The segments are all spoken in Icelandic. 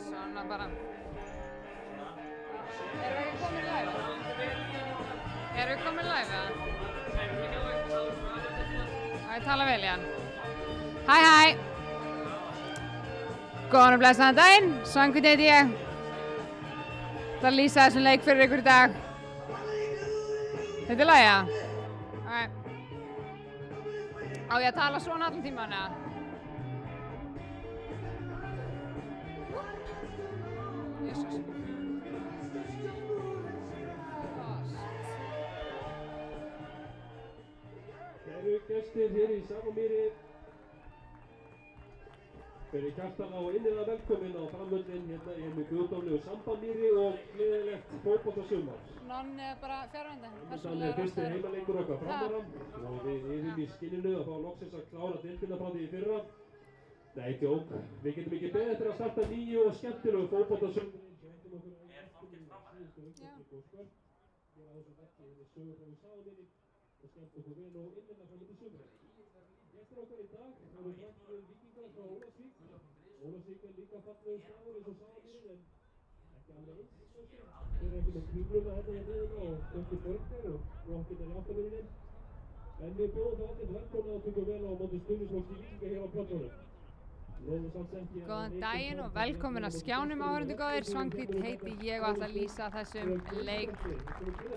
Svona bara. Erum við komin live? Erum við komin live eða? Á ég tala vel í hann. Hæ hæ! Góðan og blessaðan daginn, Svanhvít heiti ég. Það er að lýsa þessum leik fyrir ykkur í dag. Þetta er lagið eða? Ok. Á ég að tala svona allan tímann eða? Jesus. Kæru gestir hér í Safamýri, verið hjartanlega og innilega velkomin á framvöllinn hérna í hinni guðdómlegu Sambamýri og gleðilegt fótboltasumar. Nonni er bara fjarverandi. Þannig er fyrsti heimaleikur okkar Framara og við erum í skinninu að fá loksins að klára deildina frá því í fyrra. Nei, djók, við getum ekki beðið eftir að starta nýju og skemmtilegu fótboltasumar. Og skemmt okkur vel og innilega fram til sumri. Gestir okkar í dag eru framtíðir Víkingar frá Ólafsvík. Ólafsvík er líka fallegur staður eins og Safamýrin en ekki alveg eins. Þeir eru ekki með kringluna hérna í liðina og Björki Borgar og okkur er í áttamýrinni. En við bjóðum það allir velkomna og tökum vel á móti stuðningsfólks í Víkinga hér á pöllunum. Góðan daginn og velkomin að skjánum áhorfendur góðir. Svanhvít heiti ég og ætla að lýsa þessum leik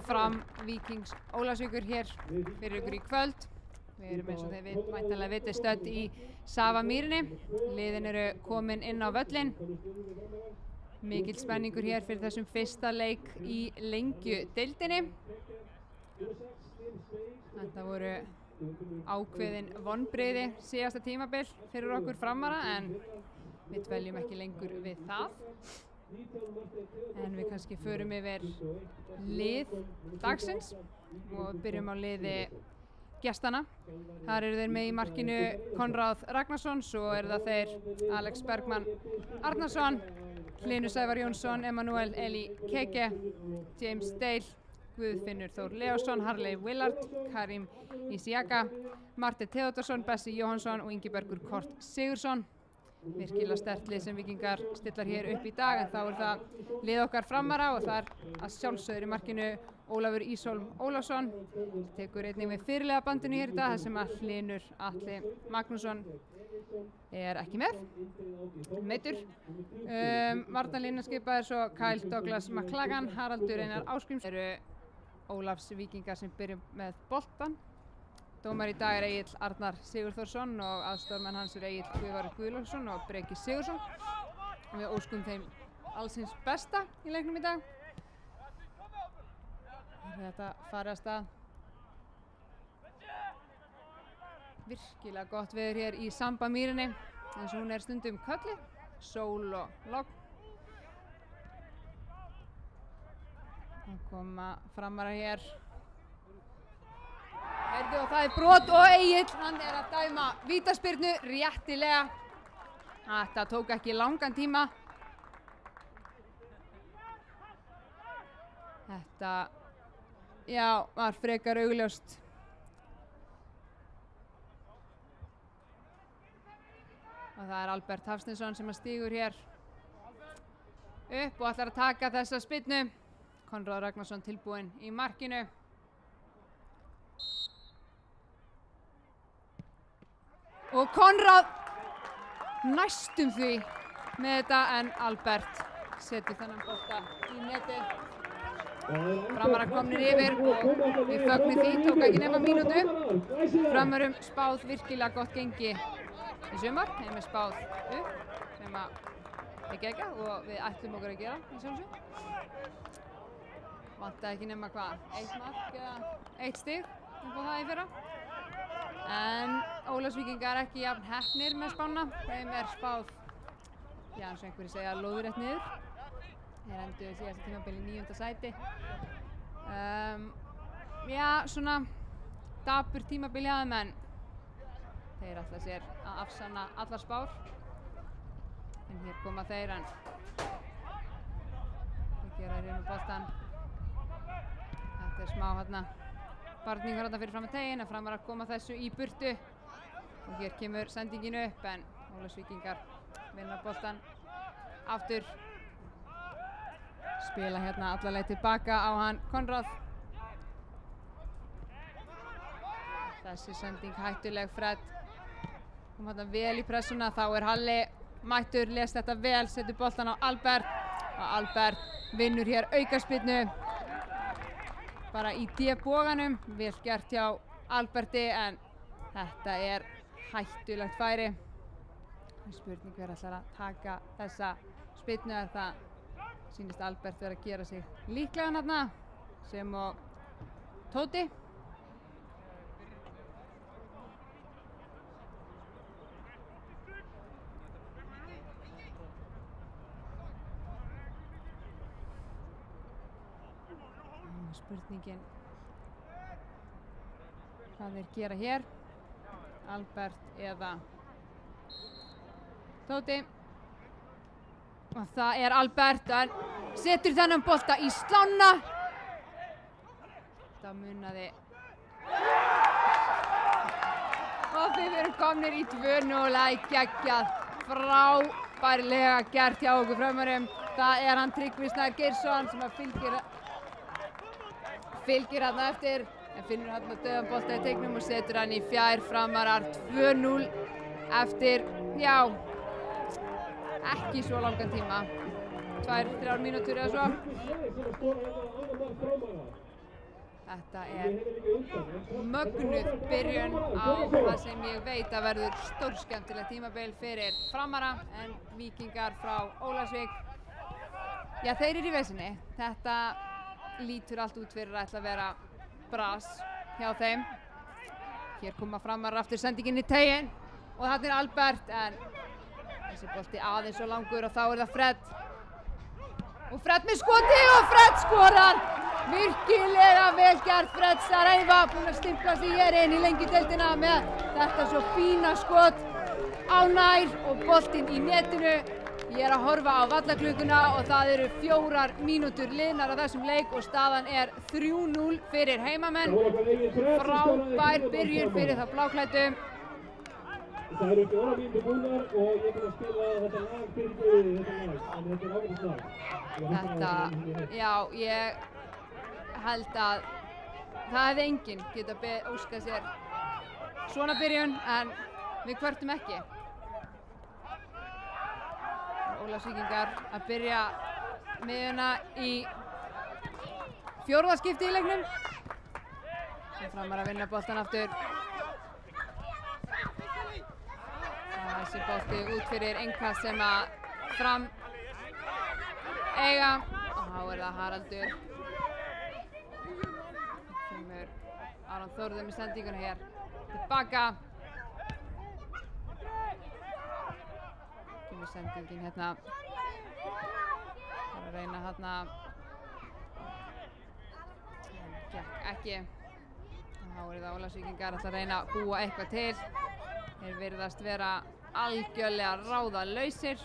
Fram Víkings Ólafsvíkur hér fyrir ykkur í kvöld. Við erum eins og þið væntanlega vitið stödd í Safamýrinni. Liðin eru komin inn á völlinn. Mikill spenningur hér fyrir þessum fyrsta leik í Lengjudeildinni. Þetta voru ákveðin vonbrigði síðasta tímabil fyrir okkur Framara en við dveljum ekki lengur við það. En við kannski förum yfir lið dagsins og byrjum á liði gestanna. Þar eru þeir með í markinu Konráð Ragnarsson, svo eru það þeir Alex Bergmann Arnarsson, Hlynur Sævar Jónsson, Emanuel Eli Keke, James Dale, Guðfinnur Þór Leósson, Harley Willard, Karim Isiaka, Martin Theodorsson, Bessi Jóhannsson og Ingibergur Kort Sigursson. Virkilega sterkt lið sem Víkingar stillar hér upp í dag en þá er það lið okkar Framara og það er að sjálfsögður í markinu Ólafur Ísólm Ólafsson. Tekur einnig með fyrirliða bandinu hér í dag þar sem að Hlynur Atli Magnússon er ekki með, meiddur. Varnarlínan skipaði svo Kyle Douglas McLagan, Haraldur Einar Ásgríms. Eru Ólafs Víkingar sem byrjum með boltan. Dómar í dag er Egill Arnar Sigurþórsson og aðstoðarmenn hans er Egill Guðvarður Guðlaugsson og Breki Sigursson. Og við óskum þeim allsins besta í leiknum í dag. Þetta farið af stað. Virkilega gott veður hér í Sambamýrinni eins og hún er stundum kölluð, sól og logn. Það koma Framara hér. Heyrðu og það er brot og Egill, hann er að dæma vítaspyrnu réttilega. Þetta tók ekki langan tíma. Þetta, já, var frekar augljóst. Og það er Albert Hafsteinsson sem stígur hér upp og ætlar að taka þessa spyrnu. Konráð Ragnarsson tilbúinn í markinu. Og Konráð næstum því með þetta en Albert setur þennan bolta í netið. Framara komnir yfir og við fögnum því, tók ekki nema mínútu. Framarum spáð virkilega gott gengi í sumar, þeim er spáð upp sem að ekki ekki og við ætlum okkur að gera í sjálfsög. Vantaði ekki nema hvað, 1 mark eða 1 stig upp á það í fyrra. En Ólafsvíkingar ekki jafn heppnir með spána, þeim er spáð, já eins og einhverjir segja, lóðrétt niður. Þeir enduðu síðasta tímabil í 9. sæti. Já, svona dapurt tímabil hjá þeim en þeir ætla sér að afsanna allar spár. En hér koma þeir en þeir gera þeir með boltan. Þetta smá barningur fyrir fram að tegin en Framar að koma þessu í burtu. Og hér kemur sendingin upp en Ólafsvíkingar vinna boltan aftur. Spila alla leið tilbaka á hann Konráð. Þessi sending hættuleg. Fred kom vel í pressuna, þá Halli mættur, les þetta vel, setur boltan á Albert og Albert vinnur hér aukaspyrnu bara í D-boganum. Vel gert hjá Alberti en þetta hættulegt færi. Spurning hver ætlar að taka þessa spyrnu, það sýnist Albert vera að gera sig líklegan þarna sem og Tóti. Spurningin hvað þeir gera hér, Albert eða Tóti. Og það Albert, hann setur þennan bolta í slána. Það munaði. Og við erum komnir í 2-0, geggjað, frábærlega gert hjá okkur Framarum. Það hann Tryggvi Snær Geirsson sem fylgir hann eftir en finnur hann döðan bolta í teignum og setur hann í fjær. Framarar 2-0 eftir, ekki svo langan tíma, 2-3 mínútur eða svo. Þetta mögnuð byrjun á það sem ég veit að verður stórskemmtilegt tímabil fyrir Framara en Víkingar frá Ólafsvík. Þeir eru í vesinni. Þetta lítur allt út fyrir að ætla að vera bras hjá þeim. Hér koma Framar aftur sendingin í tegin og þarna Albert en þessi bolti aðeins svo langur og þá það Fred. Og Fred með skoti og Fred skorar! Virkilega vel gert Fred Saraiva, búinn að stimpla sig hér inn í lengjudeildina með þetta svo fína skot á nær og boltinn í netinu. Ég að horfa á vallaklukkuna og það eru 4 mínútur liðnar á þessum leik og staðan 3-0 fyrir heimamenn. Frábær byrjun fyrir þá bláklæddu. Það eru 4 mínútur búnar og ég að spila þetta lag fyrir þetta lag, en þetta ágætis lag. Ég held að það hefði enginn geta óskað sér svona byrjun en við kvörtum ekki. Ólafsvíkingar að byrja miðuna í 4. skipti í leiknum. Framar að vinna boltan aftur. Þessi bolti út fyrir innkast sem að Fram eiga og þá það Haraldur. Kemur Aron Þórður með sendinguna hér tilbaka. Kemur sendingin hérna. Það að reyna hérna. Gekk ekki. Þá það Ólafsvíkingar að reyna að búa eitthvað til. Þeir virðast vera algjörlega ráðalausir.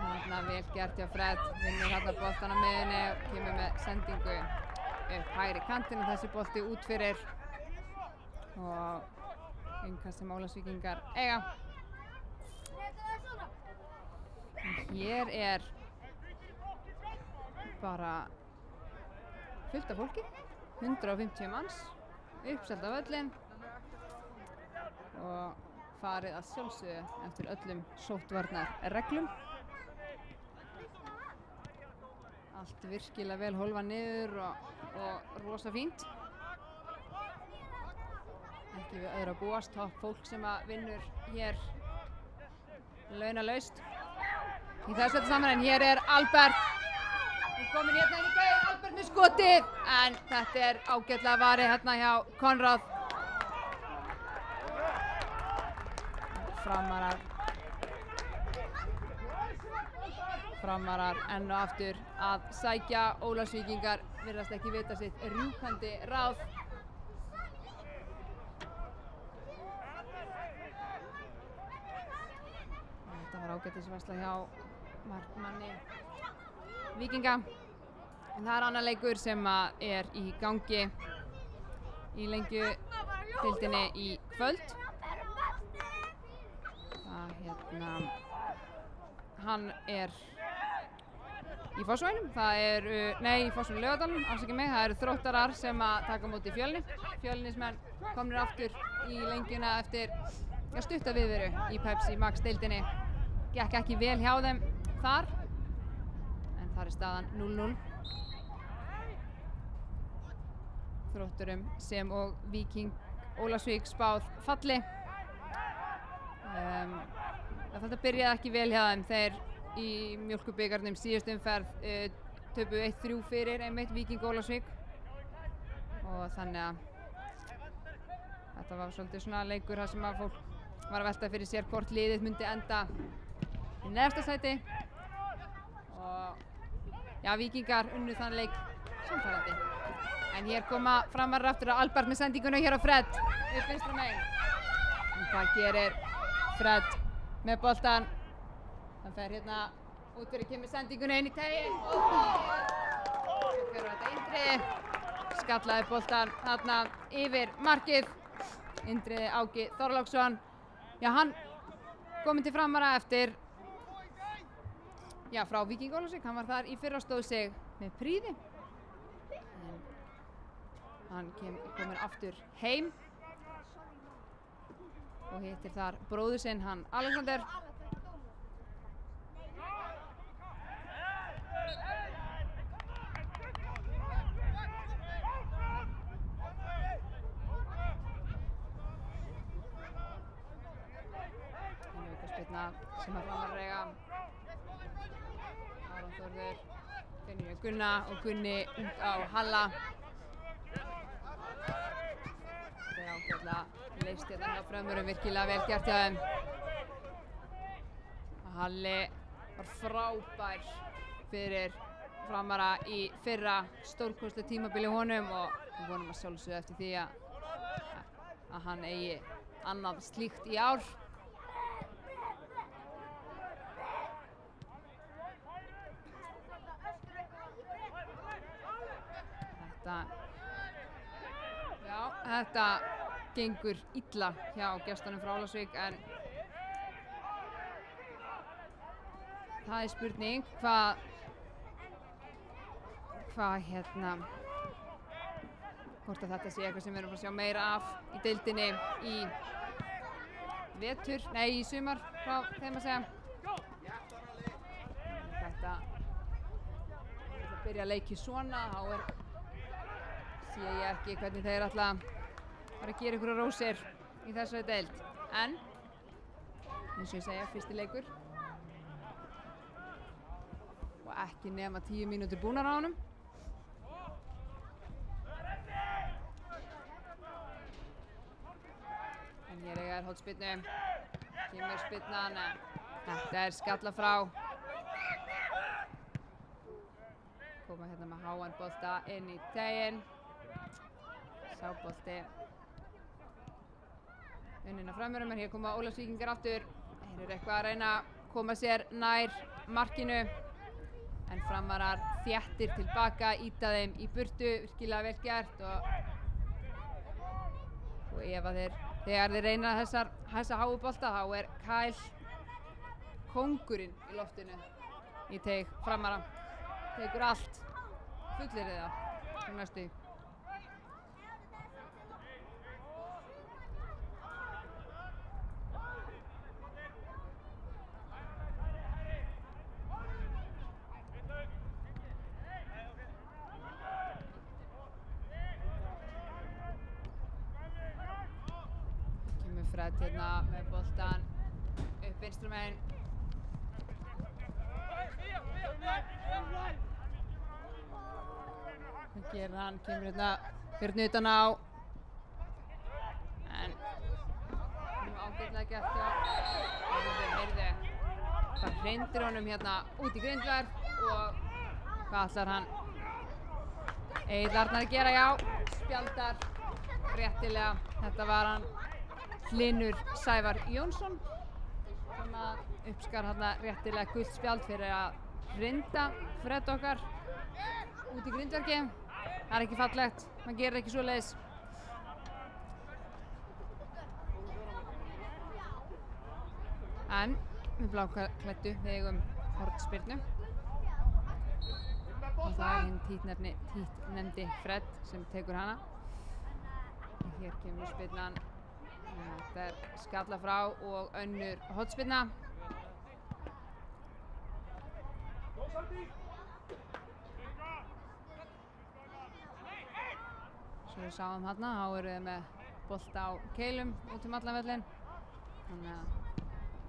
Þarna vel gert hjá Fred, vinnur hérna boltan á miðunni og kemur með sendingu upp hægri kantinn og þessi bolti út fyrir og innkast sem Ólafsvíkingar eiga. Hér bara fullt af fólki, 150 manns, uppselt á völlinn og farið að sjálfsögðu eftir öllum sóttvarnarreglum. Allt virkilega vel hólfað niður og rosa fínt. Ekki við öðru að búast, topp fólk sem að vinnur hér launalaust. Í þessu saman en hér Albert. Við komin hérna inn í gæðin, Albert með skotið. En þetta ágætlega varið hérna hjá Konráð. Framarar Framarar enn og aftur að sækja. Ólafsvíkingar virðast ekki vita sitt rjúkandi ráð. Þetta var ágætisvarsla hjá markmanni Víkinga. En það annar leikur sem er í gangi í Lengjudeildinni í kvöld. Hann er í Fossvoginum, í Fossvoginum Laugardalnum, afsakið mig, það eru Þróttarar sem að taka á móti Fjölni. Fjölnismenn komnir aftur í lengjuna eftir stutta viðveru í Pepsi Max deildinni. Gekk ekki vel hjá þeim þar, en þar er staðan 0-0. Þrótturum sem og Víking Ólafsvík spáð falli. Þetta byrjaði ekki vel hjá þeim. Þeir í Mjólkurbikarnum síðustu umferð töpuðu 1-3 fyrir einmitt Víking Ólafsvík. Og þannig að þetta var svolítið svona leikur þar sem að fólk var að velta fyrir sér hvort liðið myndi enda í neðsta sæti. Og já, Víkingar unnu þann leik samfærandi. En hér koma Framarar aftur á Albert með sendinguna hér á Fred upp vinstra megin. En hvað gerir Fred með boltan? Hann fer hérna út fyrir, kemur sendinguna inn í teginn og fyrir þetta Indriði. Skallaði boltan þarna yfir markið. Indriði Áki Þorláksson. Já, hann kominn til Framara eftir frá Víking Ólafsvík. Hann var þar í fyrra og stóð sig með prýði. Hann kominn aftur heim og hittir þar bróður sinn, hann Alexander. Aukaspyrna sem að Framarar eiga. Aron Þórður finnur hjá Gunna og Gunni út á Halla. Þetta er ágætlega leist hérna hjá Frömmurum, virkilega vel gert hjá þeim. Halli var frábær fyrir Framara í fyrra, stórkostlegt tímabil í honum og við vonum að sjálfsögðu eftir því að hann eigi annað slíkt í ár. Þetta gengur illa hjá gestunum frá Ólafsvík, en það er spurning hvort að þetta sé eitthvað sem við erum að sjá meira af í deildinni í í sumar frá þeim að segja. Þetta byrja að leiki svona, þá sé ég ekki hvernig þeir ætla að fara að gera ykkur rósir í þessari deild. En eins og ég segja, fyrsti leikur og ekki nema 10 mínútur búnar á honum. En hér eiga hornspyrnu, kemur spyrnan, þetta er skalla frá. Koma hérna með háan bolta inn í teginn. Sá bolti unninn af Frömmurum, en hér koma Ólafsvíkingar aftur. Þeir eru eitthvað að reyna að koma sér nær markinu, en Framarar þéttir tilbaka, ýta þeim í burtu, virkilega vel gert. Og ef að þegar þeir reyna þessa háu bolta, þá er Kyle kóngurinn í loftinu í teig Framara. Tekur allt, fullyrði það næstu. Fred hérna með boltan upp vinstra megin. Hvað gerir hann? Kemur hérna fyrir utan á. En ágætlega gert hjá. Heyrðu. bara hrindir honum hérna út í grindverk og hvað ætlar hann Egill Arnar að gera? Já, spjaldar réttilega. Þetta var hann Hlynur Sævar Jónsson sem að uppskar hérna réttilega gult spjald fyrir að hrinda Fred okkar út í grindverki. Það er ekki fallegt, maður gerir ekki svoleiðis. En með bláklæddu við eigum hornspyrnu og það er hinn títnefndi Fred sem tekur hana. Hér kemur spyrnan, þetta er skalla frá og önnur hornspyrna. Svo við sáum hérna, þá eru við með bolta á keilum út allan völlinn. Þannig að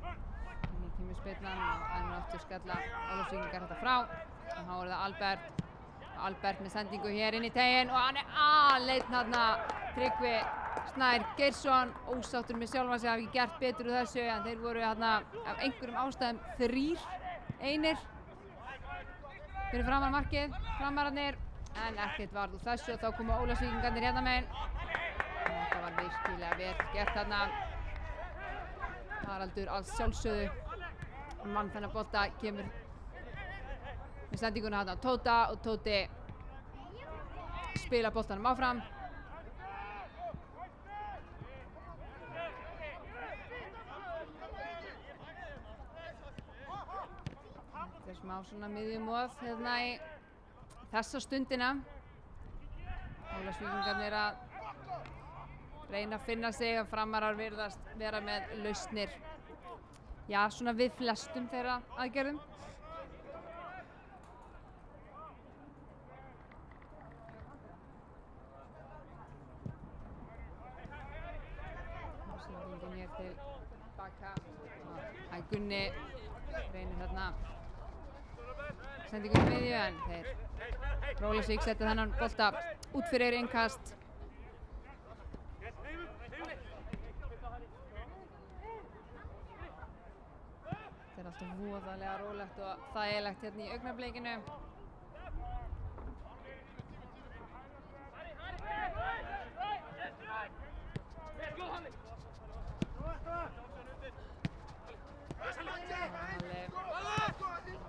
hér kemur spyrnan og ennur aftur skalla Ólafsvíkingar þetta frá. Og þá er það Albert með sendingu hér inn í teginn og hann er aleinn hérna. Tryggvi Snær Geirsson, ósáttur með sjálfan sig, hafi ekki gert betur úr þessu en þeir voru hérna af einhverjum ástæðum 3 fyrir framan markið, framararnir, en ekkert varð úr þessu og þá koma Ólafsvíkingarnir hérna megin. Þetta var virkilega vel gert hérna. Haraldur alls sjálfsögðu mann þennan bolta kemur með sendinguna hérna á Tóta og Tóti spila boltanum áfram. Þetta er smá svona miðjumoð hérna í þessa stundina. Ólafsvíkingarnir að reyna að finna sig og Framarar virðast vera með lausnir. Já, svona við flestum þeirra aðgerðum. Sendingin hér til baka. Gunni reynir þarna sendingu í miðju en þeir Ólafsvík setja þennan bolta út fyrir innkast. Þetta er alltaf voðalega rólegt og þægilegt hérna í augnablikinu.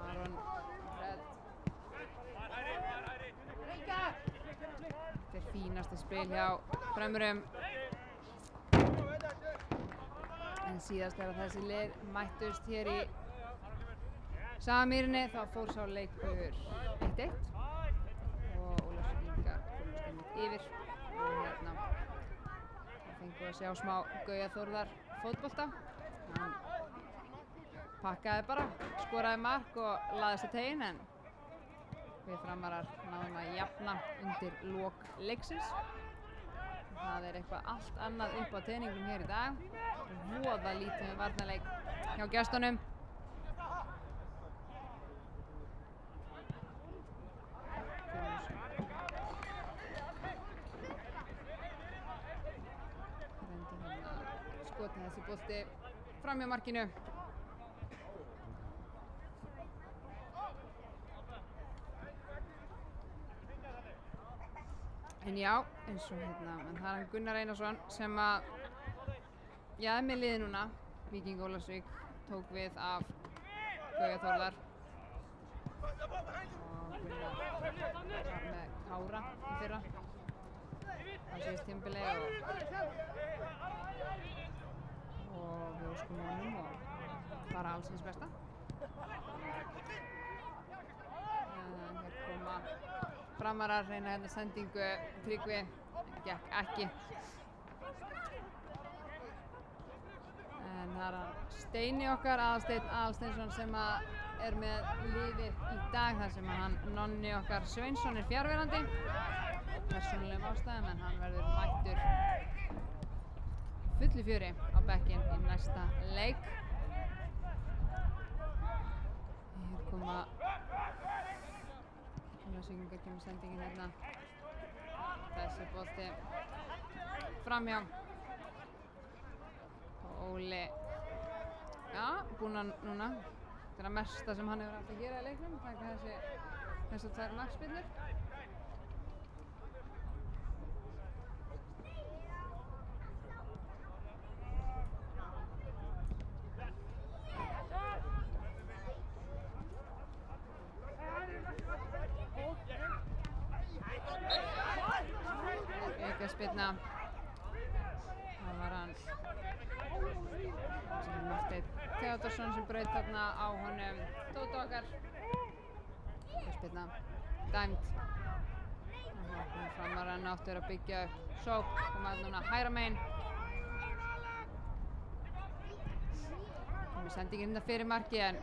Aron Fred. Þetta er fínasta spil hjá Frömmurum. En síðast þegar þessi lið mættust hér í Sagamýrinni þá fór sá leikur 1-1 og Ólafsvíkingar komust einmitt yfir og hérna fengum við að sjá smá Gauja Þórðar fótbolta. Hann pakkaði bara, skoraði mark og laðist á teginn en við Framarar náðum að jafna undir lok leiksins. Það er eitthvað allt annað upp á teningnum hér í dag. Voða lítið með varnarleik hjá gestunum. Skotið þessi bolti fram hjá markinu. En já, eins og hérna, en það er hann Gunnar Einarsson sem að, já, er með liði núna. Víking Ólafsvík tók við af Gauja Þórðar. Og Gunnar var með Kára í fyrra. Á síðast tímabili og við óskum honum og bara alls hins besta. Hér koma Framarar reyna hérna sendingu Tryggvi, gekk ekki. En það er hann Steini okkar, Aðalsteinn Aðalsteinsson sem er með liðið í dag þar sem hann Nonni okkar Sveinsson er fjarverandi. Persónulegum ástæðum en hann verður mættur fullu fjöri á bekkinn í næsta leik. Hér koma Ólafsvíkingar kemur sendingin hérna. Þessi bolti framhjá. Og Óli, já, búinn að núna Þetta er að mesta sem hann hefur haft að gera í leiknum, taka þessar 2 markspyrnur. Aukaspyrna. Það var hann Marteinn Theódórsson sem braut þarna á honum Tóta okkar. Aukaspyrna dæmd. Framarann áttur að byggja upp sókn, koma núna hægra megin. Komið sendingin hérna fyrir marki en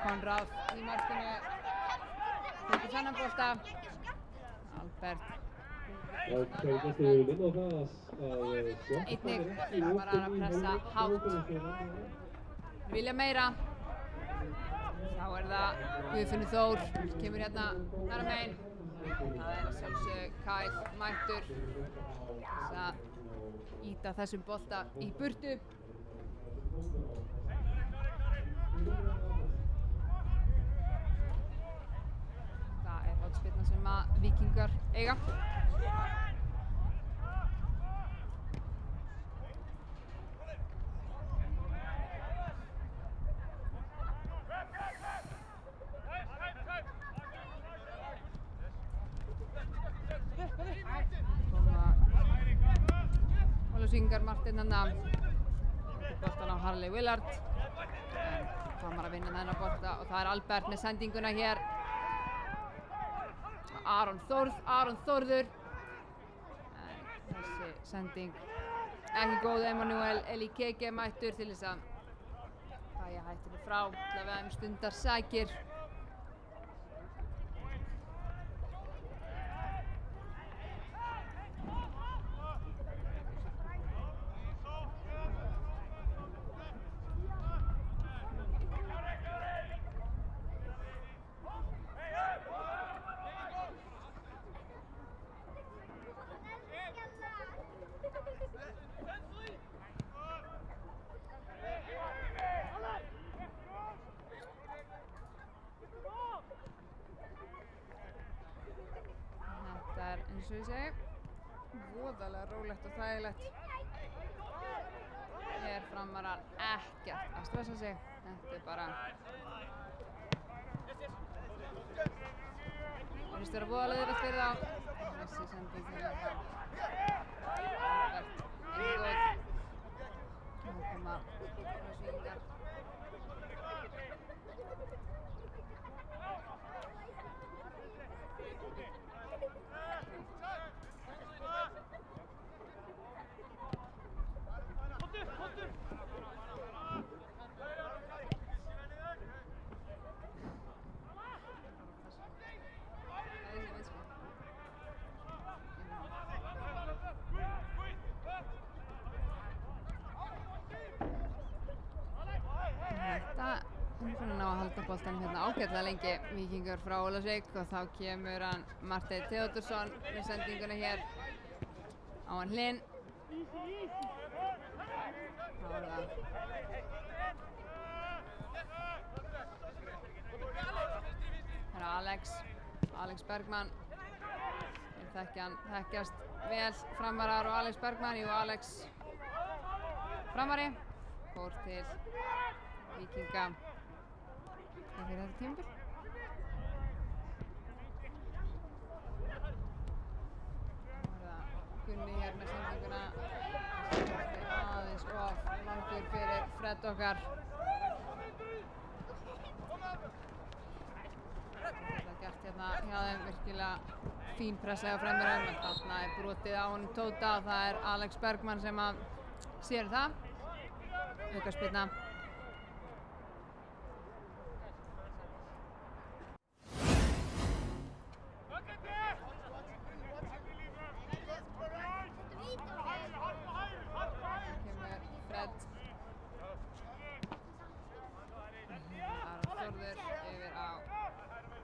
Konráð í markinu tekur þennan bolta. Albert. Einnig Framarar að pressa hátt. Vilja meira. Þá er það Guðfinnur Þór, kemur hérna hægra megin. Það er að sjálfsögðu Kyle mættur þess að ýta þessum bolta í burtu. Það er hornspyrna sem að Víkingar eiga. Ólafsvíkingar Marteinn hann boltan á Harley Willard. Framar að vinna þennan bolta og það er Albert með sendinguna hér. Aron Þórður. Þessi sending ekki góð. Emmanuel Elikeke mættur til þess að bæja hættinu frá til að við stundarsakir. Eins og ég segi, voðalega rólegt og þægilegt. Hér Framarar ekkert að stressa sig. Þetta er bara finnst vera voðalega auðvelt fyrir þá. Þessi sending til þetta. Albert, ekki góð. Nú koma Ólafsvíkingar. Þetta ná að halda boltanum hérna ágætlega lengi. Víkingur frá Ólafsvík og þá kemur hann Marteinn Theódórsson með sendinguna hér á hann Hlyn. Þá er það hérna Alex Bergmann. Þekkjast vel Framarar og Alex Bergmann. Jú, Alex Framari fór til Víkinga fyrir þetta tímabil. Það er Gunni hér með sendinguna. Aðeins of langur fyrir Fred okkar. Það er gert hérna hjá þeim, virkilega fín pressa hjá Framarum, en þarna er brotið á honum Tóta. Það er Alex Bergmann sem að sér það. Aukaspyrna.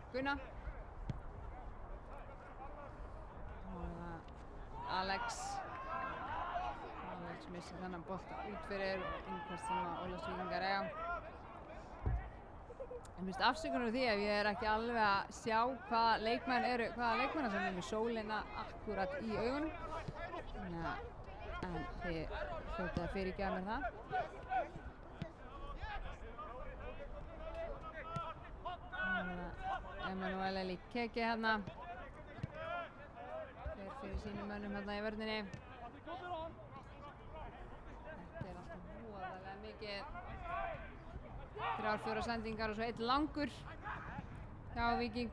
Gunna. Alex missir þennan bolta út fyrir einhvers sem að Ólafsvíkingar eiga. Ég finnst afsökunar á því ef ég er ekki alveg að sjá hvaða leikmenn sem er með sólina akkurat í augunum. En þið hljótið að fyrirgefa mér það. Emmanuel Elikeke hérna. Fer fyrir sínum mönnum hérna í vörninni. Þetta er alltaf voðalega mikið. 3-4 sendingar og svo 1 langur hjá Víking.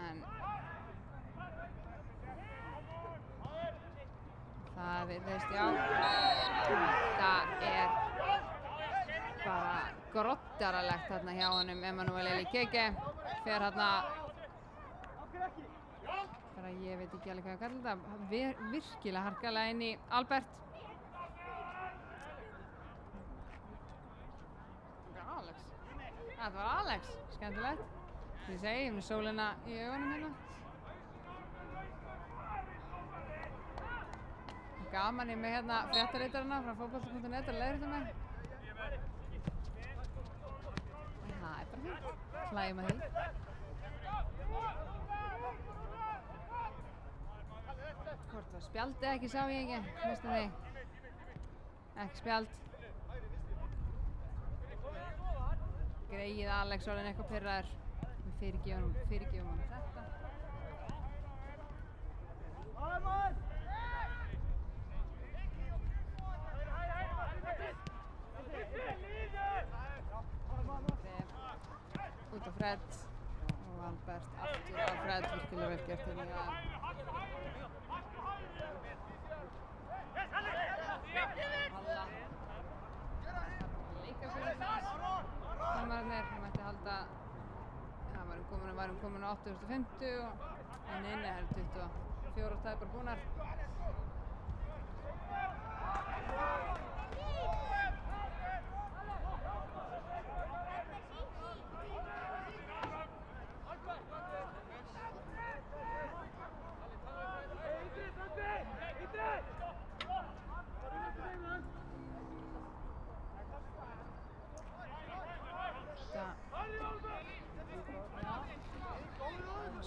En það virðist, já, þetta er bara grottaralegt hérna hjá honum Emmanuel Elikeke. Fer hérna, bara ég veit ekki alveg hvað ég kallar þetta, virkilega harkalega inn í Albert. Þetta var Alex, skemmtilegt. Því ég segi, með sólina í augunum hérna. Gaman ég með hérna fréttarítarana frá fótbolta.net að leiðrétta mig. Það er bara fínt. Hlægjum að því. Hvort var spjald eða ekki, sá ég ekki. Hlustum því. Ekki spjald. Greið Alex orðinn eitthvað pirraður. Við fyrirgefum hann þetta. Út á Fred og Albert aftur á Fred, virkilega vel gert hérna. Halla. Líka fyrir það. Heimarnir, hann mætti halda, já, varum komin á 8.50 en inni það eru 24 tæpar búnar.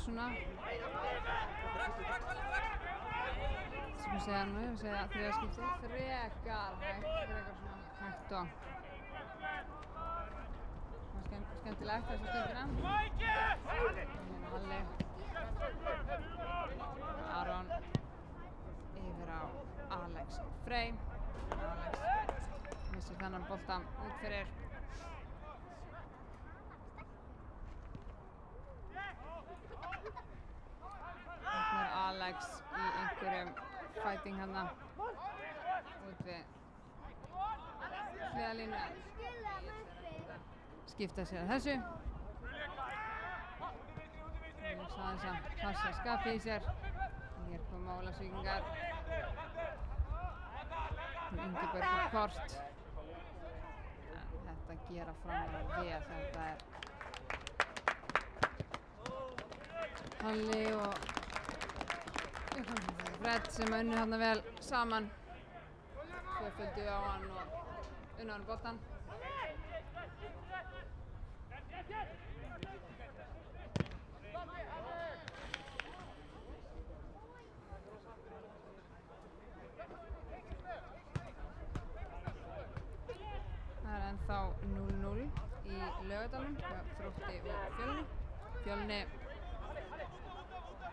Svona sem ég segja nú, ég segja þriðaskiptið frekar svona hægt og skemmtilegt þessu stundina. Halli Aron yfir á Alex Frey. Alex missir þennan bolta út fyrir. Alex í einhverjum fighting hérna út við hliðalínu. Skipta sér að þessu. Ég sá þess að passa skapið í sér. Hér koma Ólafsvíkingar. Ingibjörg Kort. Þetta gera framar vel. Þetta er Halli og Fred sem unnu hérna vel saman. Tvöföldu á hann og unnu hann boltan. Það er ennþá 0-0 í Laugardalnum hjá Þrótti og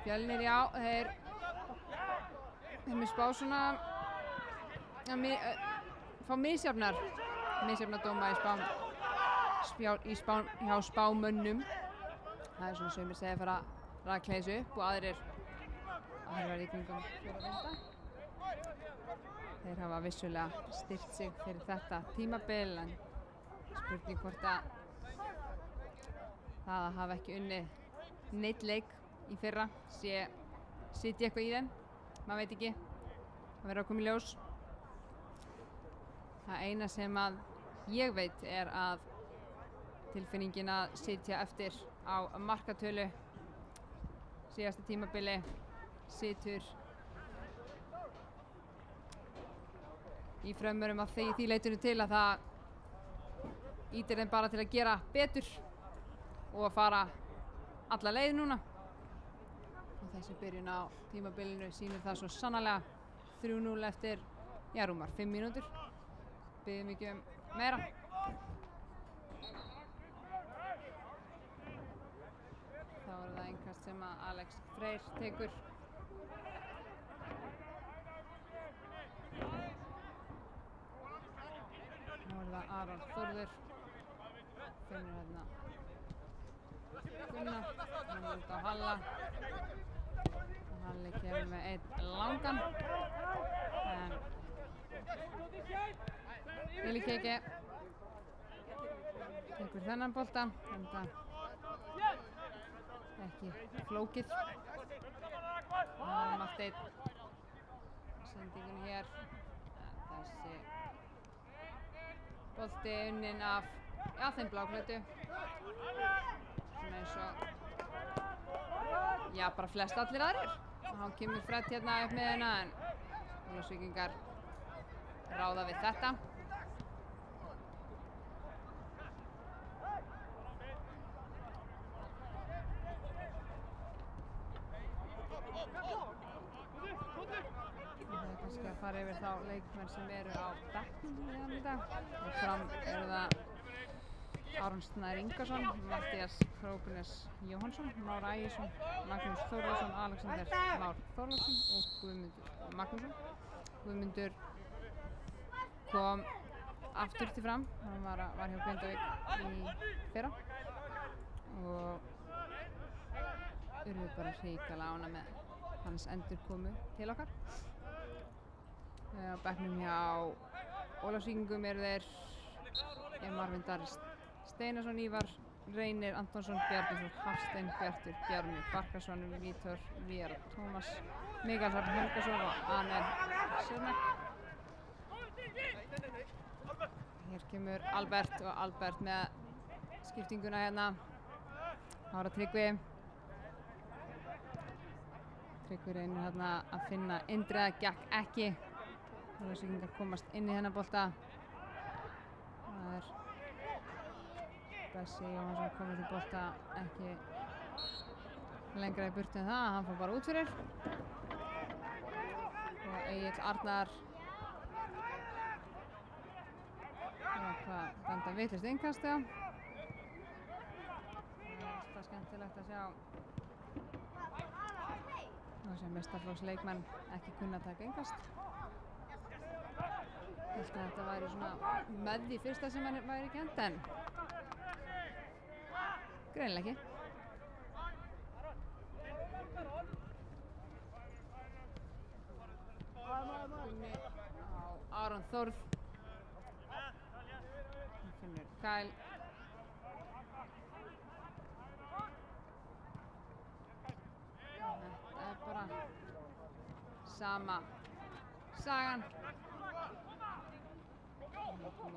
Fjölnir, já, þeir með spá svona fá misjafna dóma hjá spámönnum. Það er svona sumir segja að fara rakleiðis upp og aðrir verða í kringum 4. Þeir hafa vissulega styrkt sig fyrir þetta tímabil, en spurning hvort að það að hafa ekki unnið neitt leik í fyrra sitji eitthvað í þeim. Maður veit ekki, það verður að koma í ljós. Það eina sem að ég veit er að tilfinningin að sitja eftir á markatölu síðasta tímabili situr í frömmurum að því leytinu til að það ýtir þeim bara til að gera betur og að fara alla leið núna. Og þessi byrjun á tímabilinu sýnir það svo sannarlega. 3-0 eftir, já, rúmar 5 mínútur. Biðum ekki meira. Þá er það innkast sem að Alex Freyr tekur. Nú er það Aron Þórður. Finnur hérna Gunnar, hann út á Halla. Halli kemur með einn langan. En Vili Keiki tekur þennan bolta. Enda ekki flókið. Marteinn sendingunni hér. Þessi bolti unnin af þeim bláklæddu. Svona eins og bara flest allir aðrir. Hann kemur Fred hérna upp með hérna en Ólafsvíkingar ráða við þetta. Það er kannski að fara yfir þá leikmenn sem eru á bekknum í dag. Og fram eru það Aron Snær Ingarsson, Matthías Krókunes Jóhannsson, Már Ægisson, Magnús Þórðarsson, Alexander Már Þorláksson og Guðmundur Magnússon. Guðmundur kom aftur til Fram, hann var hjá Grindavík í fyrra og urðu bara hrikalega ánægð með hans endurkomu til okkar. Á bekknum hjá Ólafsvíkingum eru þeir Marvin Darri Steinarsson, Ívar Reynir Antonsson, Bjarni Þór Hafstein, Bjartur Bjarmi Barkarsson, Vítor Víar Tómas, Mikael Hrafn Helgason og Anel Sirnak. Hér kemur Albert og Albert með skiptinguna hérna. Ára Tryggvi. Tryggvi reynir hérna að finna Indriða, gekk ekki. Ólafsvíkingar komast inn í þennan bolta. Það er Bessi Jóhannsson komið til bolta ekki lengra í burtu en það, hann fór bara út fyrir. Og Egill Arnar benda vitlust innkast, já. Það er alltaf skemmtilegt að sjá sem meistaraflokksleikmenn ekki kunna að taka innkast. Ég held að þetta væri svona með því fyrsta sem hann væri kennt, en greinilega ekki. Gunni á Aron Þórð. Hann finnur Kyle. Þetta er bara sama sagan.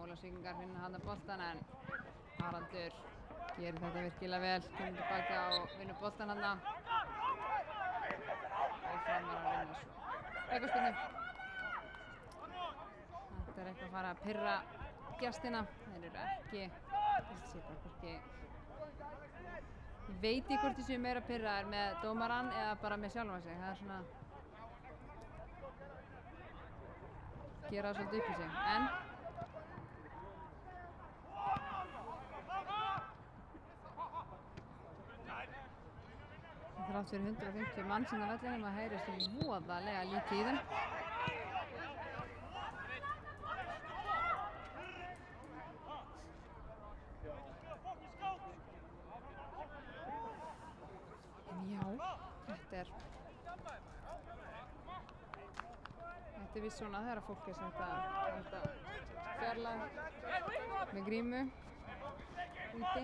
Ólafsvíkingar finna hann að boltan en Haraldur gerir þetta virkilega vel, kemur tilbaka og vinnur boltan hann og Framar að vinna svo aukaspyrnu. Þetta er eitthvað að fara að pirra gestina. Þeir eru ekki, ég veit ekki hvort þessu meira pirraðir með dómarann eða bara með sjálfan sig. Það er svona gera það svolítið upp í sig, en þrátt fyrir 150 manns inn á vellinum að heyrist voðalega lítið í þeim. En já, þetta er víst svona þegar fólk er sett að fjarlæg með grímu úti.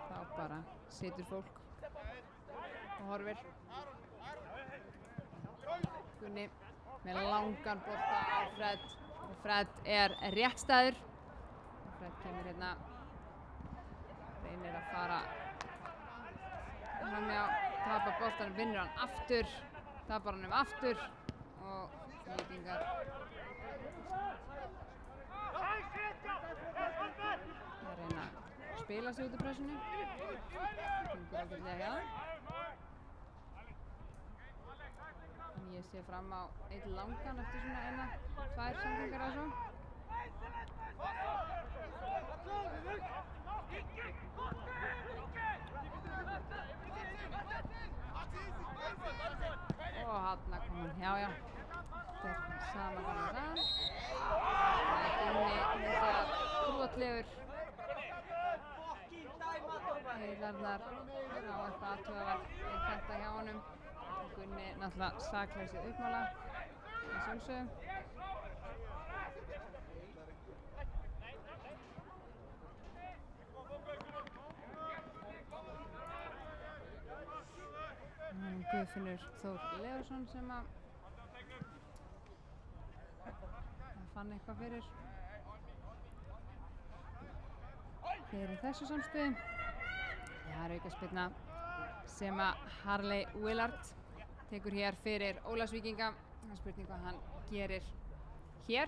Þá bara situr fólk og horfir. Gunni með langan bolta á Fred og Fred er réttstæður. Fred kemur hérna, reynir að fara framhjá, tapar boltanum, vinnur hann aftur, tapar hann aftur og Víkingar spila sig út úr pressinu. Gengur ágætlega hjá þeim. Ég sé fram á einn langan eftir svona 1-2 sendingar eða svo. Og þarna kom hann, já. Þetta er sama gamla sagan. Gunni þegar brotlegur. Heiðarnar á eitthvað athugavert við þetta hjá honum. Gunni náttúrulega saklausið uppmála að sjálfsögðu. Guðfinnur Þór Leósson sem að fann eitthvað fyrir þessu samstöðu. Það er aukaspyrna sem að Harley Willard tekur hér fyrir Ólafsvíkinga. Það er spurning hvað hann gerir hér.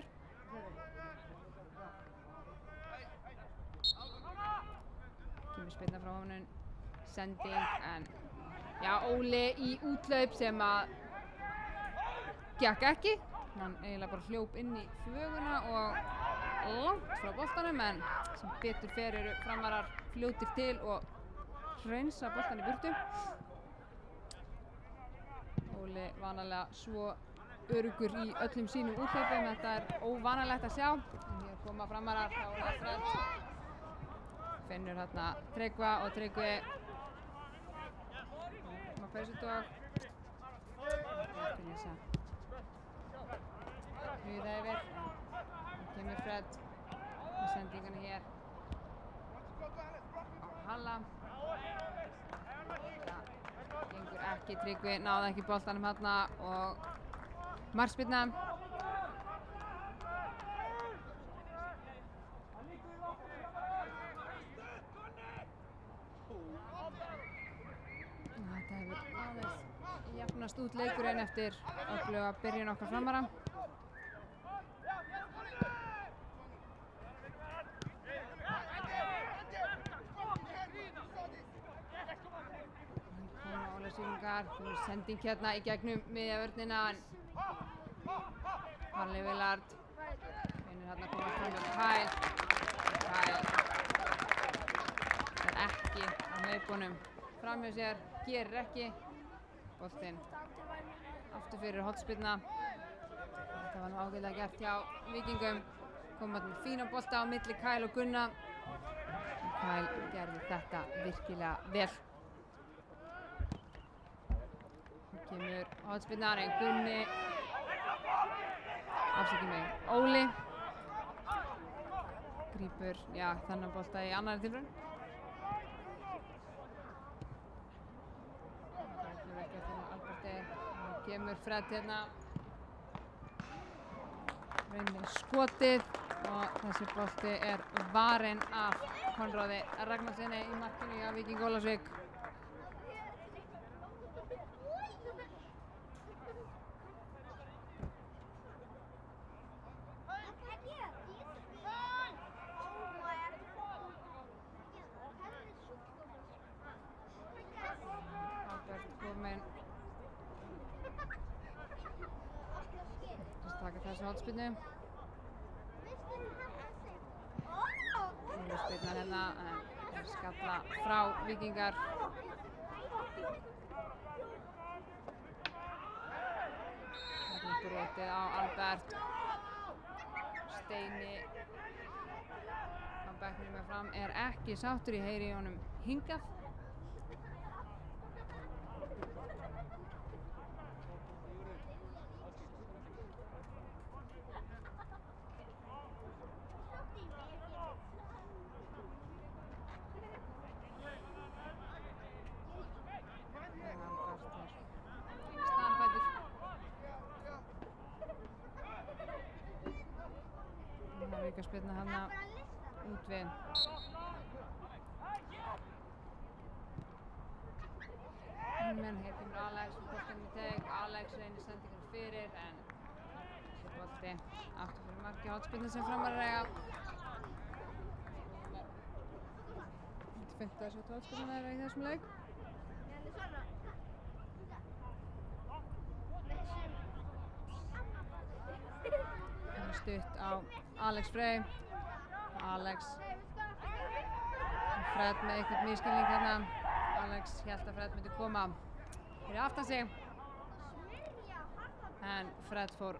Kemur spyrna frá honum, sending, en já, Óli í útlaup sem að gekk ekki. Hann eiginlega bara hljóp inn í þvöguna og langt frá boltanum, en sem betur fer eru Framarar fljótir til og hreinsa boltan í burtu. Óli vanalega svo öruggur í öllum sínum úthlaupum. Þetta er óvanalegt að sjá. En hér koma Framarar frá Óla Fredd. Finnur þarna Tryggva og Tryggvi á pausudog. Hauða yfir. Nú kemur Fredd með sendinguna hér á Halla. Það gengur ekki, Tryggvi náði ekki boltanum þarna og markspyrna. Þetta hefur aðeins jafnast út leikurinn eftir öfluga byrjun okkar Framara. Sending hérna í gegnum miðjavörnina, en Harley Willard finnur hérna að koma fram með Kyle er ekki á hlaupunum fram hjá sér, gerir ekki boltinn aftur fyrir hornspyrna. Þetta var nú ágætlega gert hjá Víkingum, koma með fína bolta á milli Kyle og Gunna. Kyle gerði þetta virkilega vel. Kemur hornspyrnan, en Gunni, afsakið mig, Óli grípur, já, þennan bolta í annarri tilraun. Nú kemur Fredd hérna, reynir skotið og þessi bolti er varinn af Konráði Ragnarsssyni í markinu hjá Víking Ólafsvík. Hornspyrnu. Spyrnan hérna, en skalla frá Víkingar. Þetta er brotið á Albert. Steini á bekknum með Fram er ekki sáttur, ég heyri í honum hingað. Spyrna hana út við. Men hér kemur Alex með boltann í teig. Alex reynir sendingunum fyrir, en þessi bolti aftur fyrir marki. Hornspyrna sem Framarar eiga. 5. svo tótskapin í þessum leik. Það er stutt á Alex Frey. Alex Fred með einhvern misskilning hérna. Alex hélt að Fred myndi koma fyrir aftan sig. En Fred fór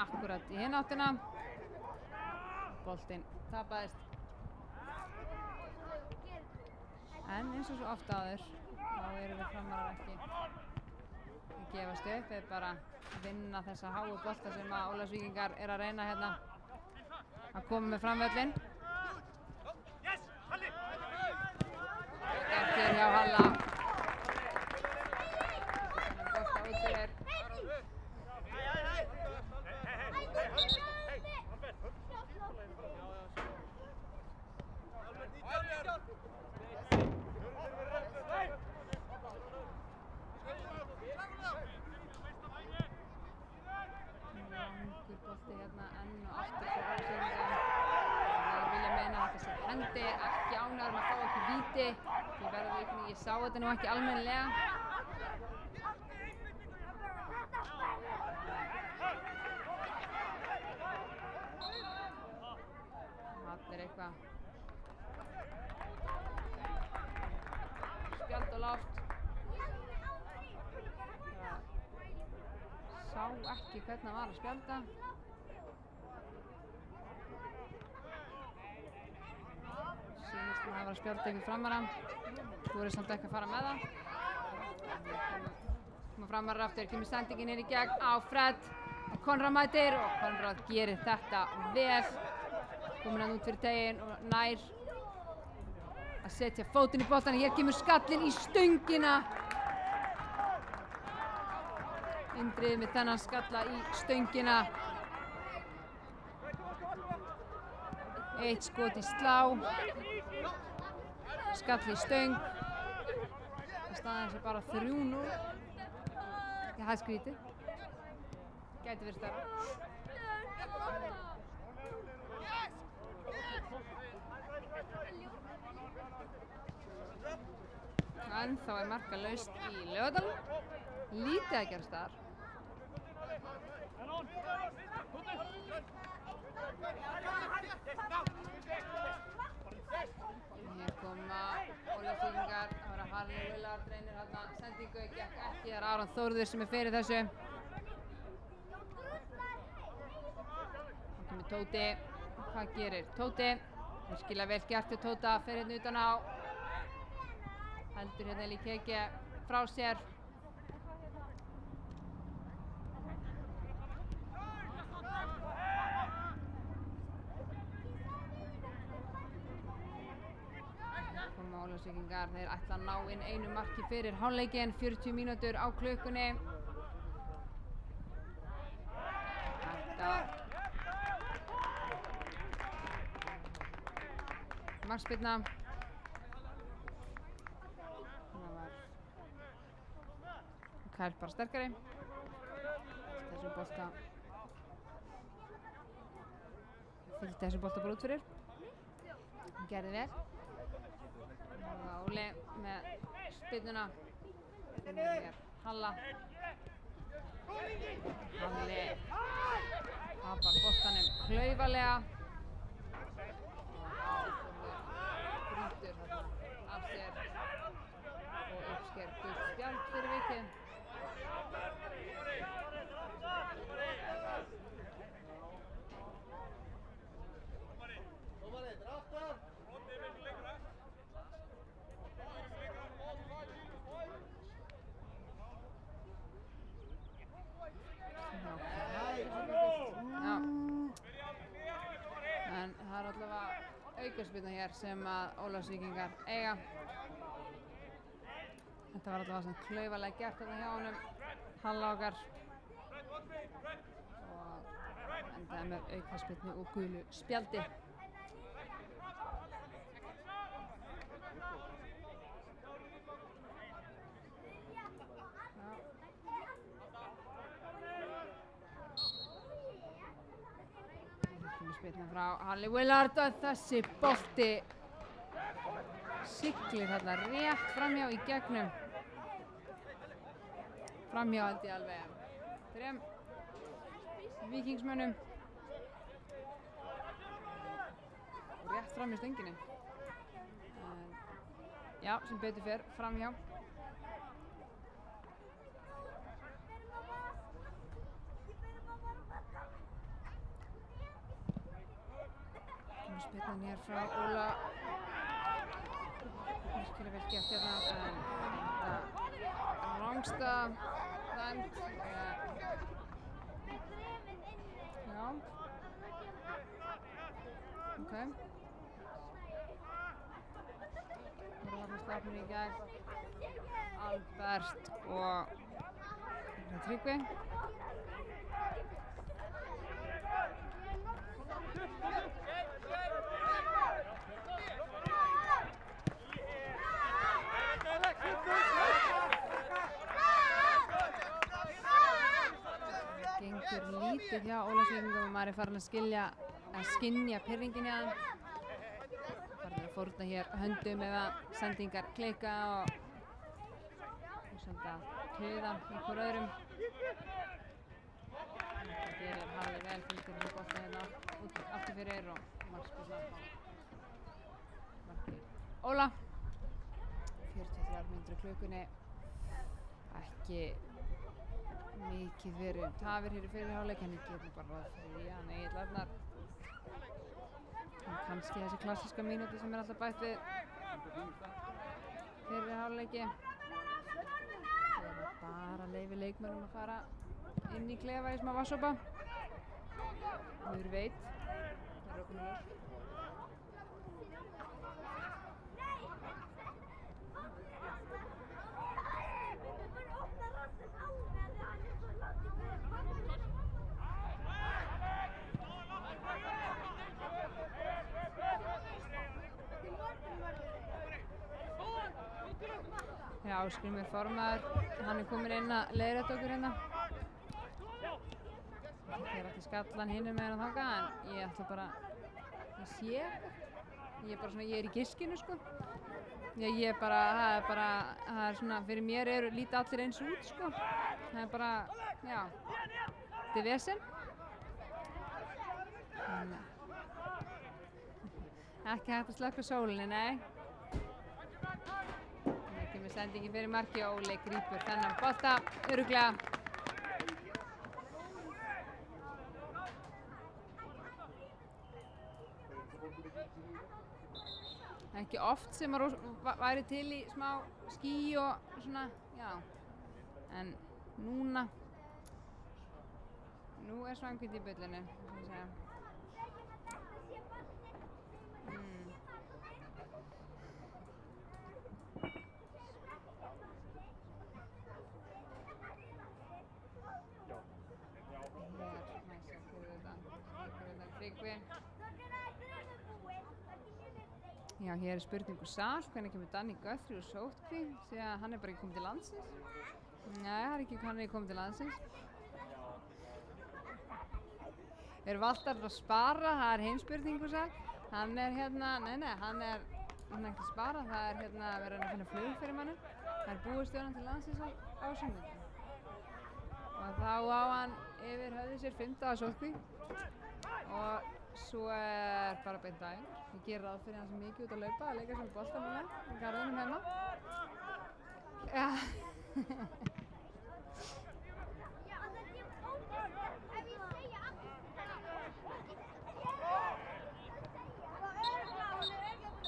akkurat í hinn áttina. Boltinn tapaðist. En eins og svo oft áður, þá erum við Framarar ekki að gefast upp. Við bara vinna þessa háu bolta sem að Ólafsvíkingar er að reyna hérna að koma með framvöllin. Eftir hjá Halla. Bolta út fyrir. Bolti hérna enn og aftur fyrir Ólafsvíkingar. Það vilja meina að þessi hendi ekki ánægður með að fá ekki víti. Ég verður viðurkenna, ég sá þetta nú ekki almennilega. Það er eitthvað spjald og lágt. Sá ekki hvernig hann var að spjalda. Sýnist hann hafa verið að spjalda ykkur Framara. Þú voru samt ekki að fara með það. Koma Framarar aftur, kemur sendingin inn í gegn á Fred. Og Konráð mætir og Konráð gerir þetta vel. Komin hann út fyrir teginn og nær að setja fótinn í boltann. Hér kemur skallinn í stöngina. Indrið með þennan skalla í stöngina. Eitt skot í slá. Skall í stöng. Staðan sé bara 3-0. Það er skrítið. Gæti verið stærra. En þá er markalaust í Laugardalnum. Lítið að gerast þar. Hér koma Ólafsvíkingar. Það var að Harley Willard reynir hérna sendingu. Gekk ekki, það er Aron Þórður sem er fyrir þessu. Þá kemur Tóti. Hvað gerir Tóti? Virkilega vel gert til Tóta. Fer hérna utan á. Heldur hérna Líkeke frá sér. Ólafsvíkingar, þeir ætla að ná inn einu marki fyrir hálfleikinn, 40 mínútur á klukkunni. Þetta markspyrna. Það var Kyle bara sterkari. Þessum bolta fylgdi þessum bolta bara út fyrir. Hann gerði vel. Óli með spyrnuna. Hér Halla. Halli tapar boltanum klaufalega. Brýtur þarna af sér og uppsker gult spjald fyrir vikið. En það er allavega aukaspyrna hér sem að Ólafsvíkingar eiga. Þetta var allavega svona klaufalega gert þarna hjá honum, Halla okkar. Og endaði með aukaspyrnu og gulu spjaldi. Spyrna frá Harley Willard og þessi bolti siglir þarna rétt framhjá í gegnum. Framhjá held ég alveg 3 Víkingsmönnum. Og rétt fram í stönginni. Já, sem betur fer framhjá. Spilnan hér frá Óla. Virkilega vel gert hérna, en þetta rangsta dæmt. Já. Ok. Það var stafnir í gegn. Albert og Tryggvi. Gengur lítið hjá Ólafsvíkingum og maður farin að skynja pirringin í hann. Farin að fórna hér höndum eða sendingar klika og svolítið að tuða einhver öðrum. Það gerir Halli vel, fylgir hann bolta hérna út aftur fyrir og markspilna á marki Óla. 43 mínútur á klukkunni. Ekki mikið verið tafir hér í fyrri hálfleik, en ég getur bara ráð fyrir því að hann Egill Arnar. En kannski þessi klassíska mínúti sem alltaf bætt við fyrri hálfleiki. Það bara leyfi leikmönnum að fara inn í klefa í smá vatnssopa. Hver veit, það er okkur ljós. Já, Ásgrímur formaður, hann er komin inn að leiðrétta okkur hérna. Ég er ekki skallan hinum með hann þangað, en ég ætla bara, ég sé eitthvað. Ég er bara svona, ég er í giskinu sko. Ég er bara, það er svona, fyrir mér líta allir eins út sko. Það er bara, já, þetta er vesen. Ekki hægt að slökkva sólinni, nei. Með sendingin fyrir marki og Óli grípur þennan bolta örugglega. Ekki oft sem maður væri til í smá ský og svona, já. En nú er svangvitt í bullinu, skal ég segja. Já, hér er spurning úr sal, hvernig kemur Danny Guthrie úr sótkví, því að hann er bara ekki komið til landsins. Nei, hann er ekki komið til landsins. Er Valtar að spara, það er hinn spurning úr sal. Hann er hérna, nei, hann er ekki að spara, það er hérna að vera að finna flug fyrir mannum. Það er búistjóran til landsins á sunnudag. Og þá á hann yfir höfði sér 5 daga sótkví. Og svo er bara beint daginn. Ég ger ráð fyrir hann sem mikið út að laupa, að leika sem bolta núna í garðinum heima. Já.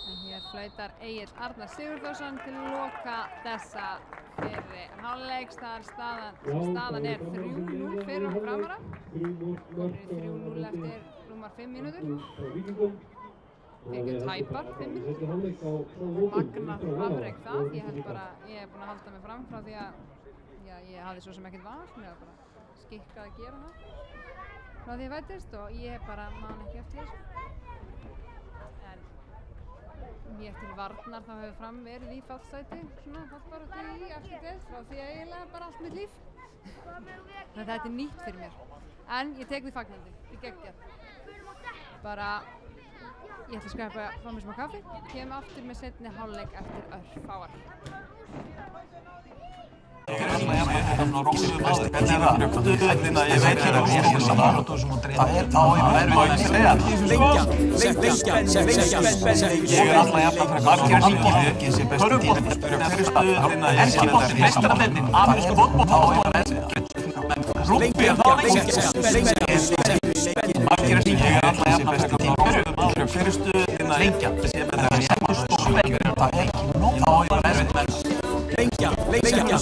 En hér flautar Egill Arnar Sigurðarsson til að loka þessa fyrri hálfleiks. Staðan er 3-0 fyrir okkur Framara. Komin í 3-0 eftir rúmar 5 mínútur. Fyrir tæpar 5 mínútur. Magna afrek það. Ég er búin að halda mig fram frá því að ég hafði svo sem ekkert val. Mér var bara skikkað að gera það frá því ég fæddist og ég bara man ekki eftir þessu. En mér til varnar þá hefur Fram verið í fallsæti, svona fallbaráttu í eftir deild frá því eiginlega bara allt mitt líf. Þannig að þetta er nýtt fyrir mér. En ég tek því fagnandi, ég geggjað. Bara Ég ætla að skapa frá mér smá kaffi. Kem aftur með seinni hálfleik eftir örfáar. Ég er alltaf jafn rólegur maður. Hvernig það? Ég veit það er svona. Það er þá erfitt að segja. Ég er alltaf jafn margir hringir sem bestu tíma. Hverju stöðina ég sé með það meistaradeildin, amerísku fótbolta. Rúbí er þá lengi. Margir hringir er alltaf jafn bestu tíma. Hverju stöðina ég sé með það meistaradeildin. Það er ekki nóg. Þá er erfitt með það. Lengja,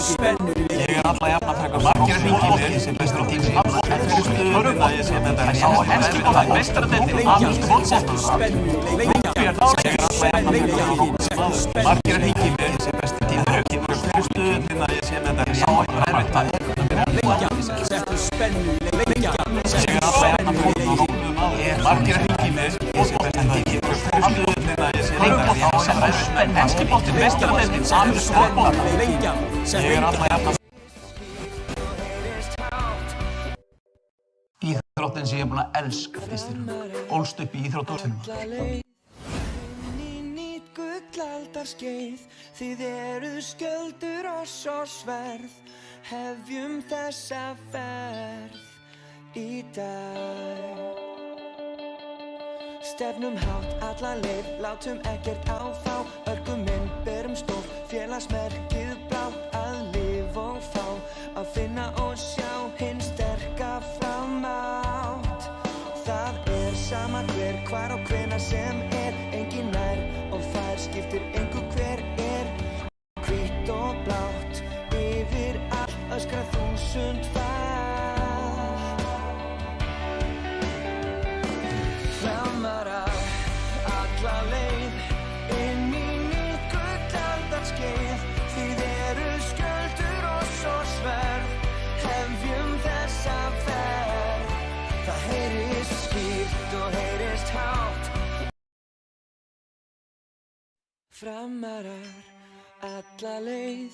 spennu. Ég er alltaf jafn að taka margir hringir sem bestur tími. Hverju stöðina ég sé með það meistaradeildin, amerísku fótbolta. Rúbí er þá lengi. Ég er alltaf jafn að taka margir hringir sem bestur tími. Hverju stöðina ég sé með það erfitt að lengja, spennu. Ég er alltaf jafn að taka margir hringir sem bestur tími. Hverju stöðina ég sé með það enski boltinn, meistaradeildin, amerísku fótbolta. Ég er alltaf jafn að íþróttin sem ég er búinn að elska fyrst þér. Ólst upp í íþróttunum. Nýtt gullaldarskeið, þið eruð skjöldur oss og sverð. Hefjum þessa ferð í dag. Stefnum hátt alla leið, látum ekkert á þá. Örgum inn, berum stór, félagsmerkið blátt. Að lifa og fá, að finna og sjá hinn sterka framátt. Það er sama hver, hvar og hvenær sem er. Engin nær og fær, skiptir engu hver er. Hvítt og blátt, yfir allt öskra þúsund far. Framarar alla leið, inn í nýtt gullaldarskeið. Þið eruð skjöldur oss og sverð. Hefjum þessa ferð. Það heyrist skýrt og heyrist hátt. Framarar alla leið,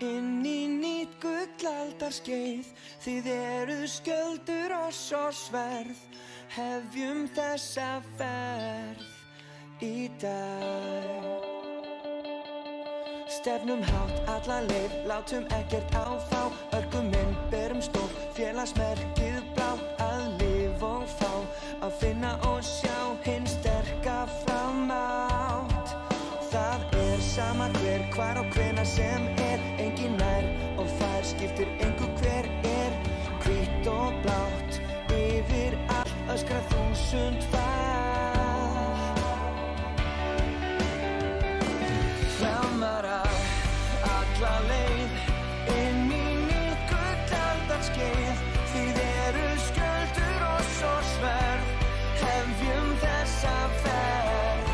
inn í nýtt gullaldarskeið. Þið eruð skjöldur oss og sverð. Hefjum þessa ferð í dag. Stefnum hátt alla leið, látum ekkert á þá. Örgum inn, berum stór, félagsmerkið blátt. Að lifa og fá, að finna og sjá hinn sterka framátt. Það er sama hver, hvar og hvenær sem er. Engin nær og fær, skiptir engu hver er. Hvítt og blátt, yfir allt öskra þúsund far. Framarar alla leið, inn í nýtt gullaldarskeið. Þið eruð skjöldur oss og sverð. Hefjum þessa ferð.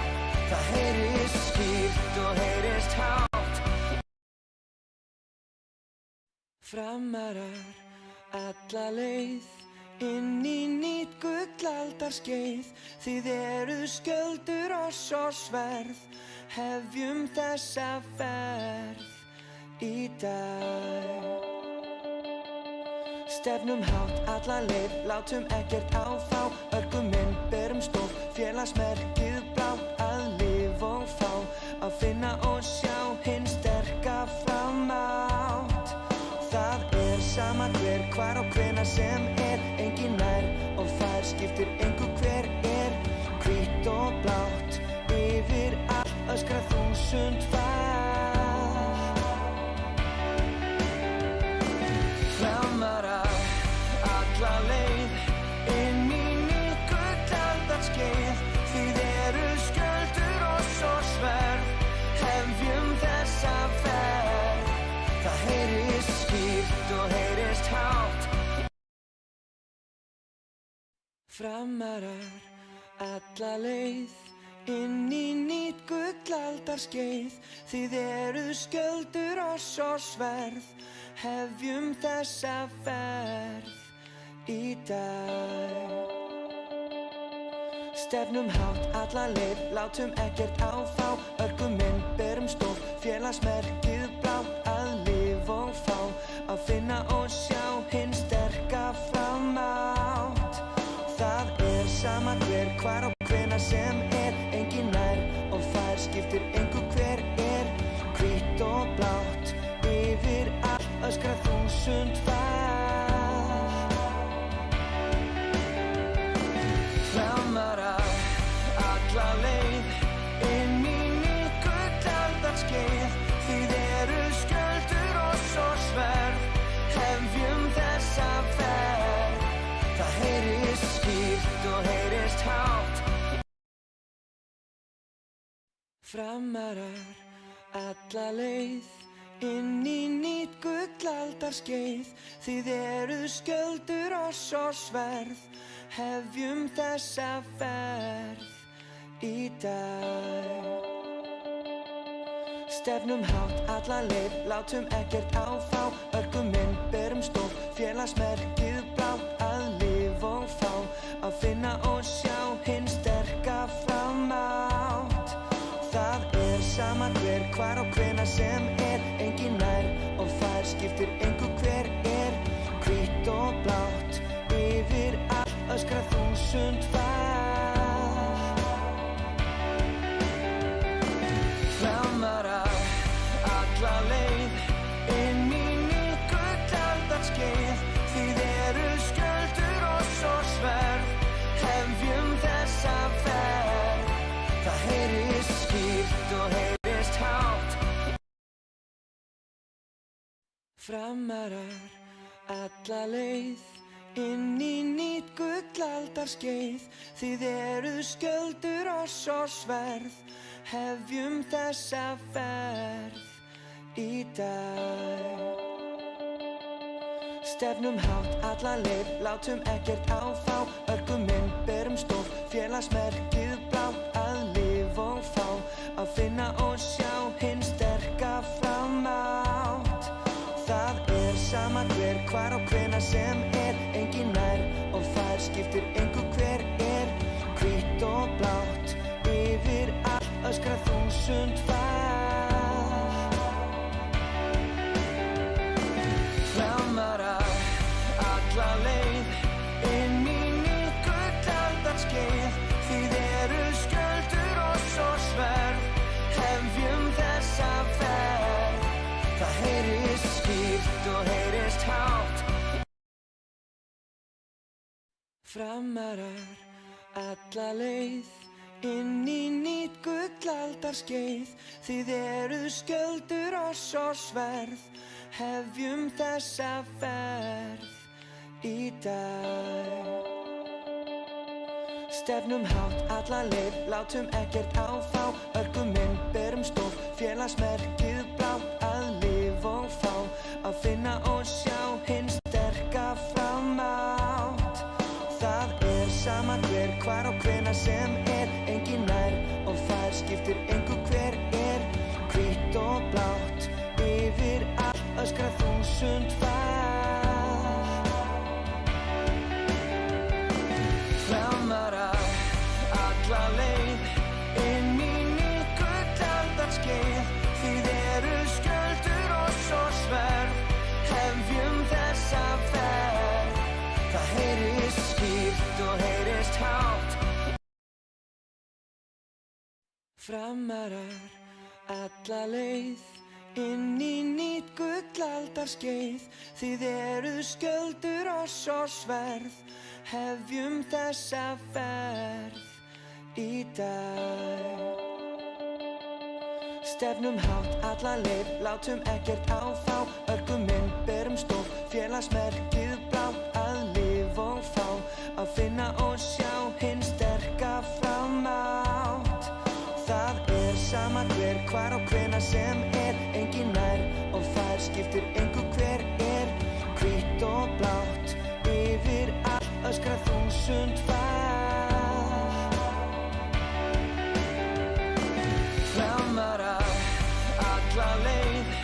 Það heyrist skýrt og heyrist hátt. Framarar alla leið, inn í nýtt gullaldarskeið. Þið eruð skjöldur oss og sverð. Hefjum þessa ferð í dag. Stefnum hátt alla leið, látum ekkert á þá. Örgum inn, berum stór, félagsmerkið blátt. Að lifa og fá, að finna og sjá hinn sterka framátt. Það er sama hver, hvar og hvenær sem er. Engin nær og fær, skiptir engu hver er. Hvítt og blátt, yfir allt öskra þúsund far. Framarar alla leið, inn í nýtt gullaldarskeið. Þið eruð skjöldur oss og sverð. Hefjum þessa ferð. Það heyrist skýrt og heyrist hátt. Framarar alla leið, inn í nýtt gullaldarskeið. Þið eruð skjöldur oss og sverð. Hefjum þessa ferð í dag. Stefnum hátt alla leið, látum ekkert á þá. Örgum inn, berum stór, félagsmerkið blátt. Að lifa og fá, að finna og sjá hinn sterka framátt. Það er sama hver, hvar og hvenær sem engin nær og þær skiptir engu hver hvítt og blátt yfir allt öskra þúsund Framarar alla leið inn í nýtt gullaldarskeið þið skjöldur og svo sverð hefjum þessa ferð það heyrist skýrt og heyrist hátt Framarar alla leið inn í nýtt gullaldarskeið þið skjöldur og svo sverð hefjum þessa ferð í dag Stefnum hátt alla leið látum ekkert áfá örkum inn berum stolt félagsmerkið blátt að lifa og fá að finna og sjá hinn sterka framátt það sama hver hvar og hvenær sem engin nær og þær skiptir engu hver hvítt og blátt yfir allt öskra þúsund Framarar alla leið inn í nýtt gullaldarskeið þið skjöldur og svo sverð hefjum þessa ferð það heyrist skýrt og heyrist hátt Framarar alla leið inn í nýtt gullaldarskeið þið skjöldur og svo sverð hefjum þessa ferð í dag Stefnum hátt alla leið látum ekkert áfá örkum inn berum stolt félagsmerkið blátt að lifa og fá að finna og sjá hinn sterka framátt það sama hver hvar og hvenær sem engin nær og þær skiptir engu hver hvítt og blátt yfir allt öskra þúsund Framarar alla leið inn í nýtt gullaldarskeið þið skjöldur og svo sverð hefjum þessa ferð það heyrist skýrt og heyrist hátt Framarar alla leið inn í nýtt gullaldarskeið þið skjöldur og svo sverð hefjum þessa ferð í dag Stefnum hátt alla leið látum ekkert áfá örkum inn berum stolt félagsmerkið blátt að lifa og fá að finna og sjá hinn sterka framátt það sama hver hvar og hvenær sem engin nær og þær skiptir engu hver hvítt og blátt yfir allt öskra þúsund Framarar alla leið inn í nýtt gullaldarskeið þið skjöldur og svo sverð hefjum þessa ferð það heyrist skýrt og heyrist hátt Framarar alla leið inn í nýtt gullaldarskeið þið skjöldur og svo sverð hefjum þessa ferð í dag Stefnum hátt alla leið látum ekkert áfá örkum inn berum stolt félagsmerkið blátt að lifa og fá að finna og sjá hinn sterka framátt það sama hver hvar og hvenær sem engin nær og þær skiptir engu hver hvítt og blátt yfir allt öskra þúsund Framarar alla leið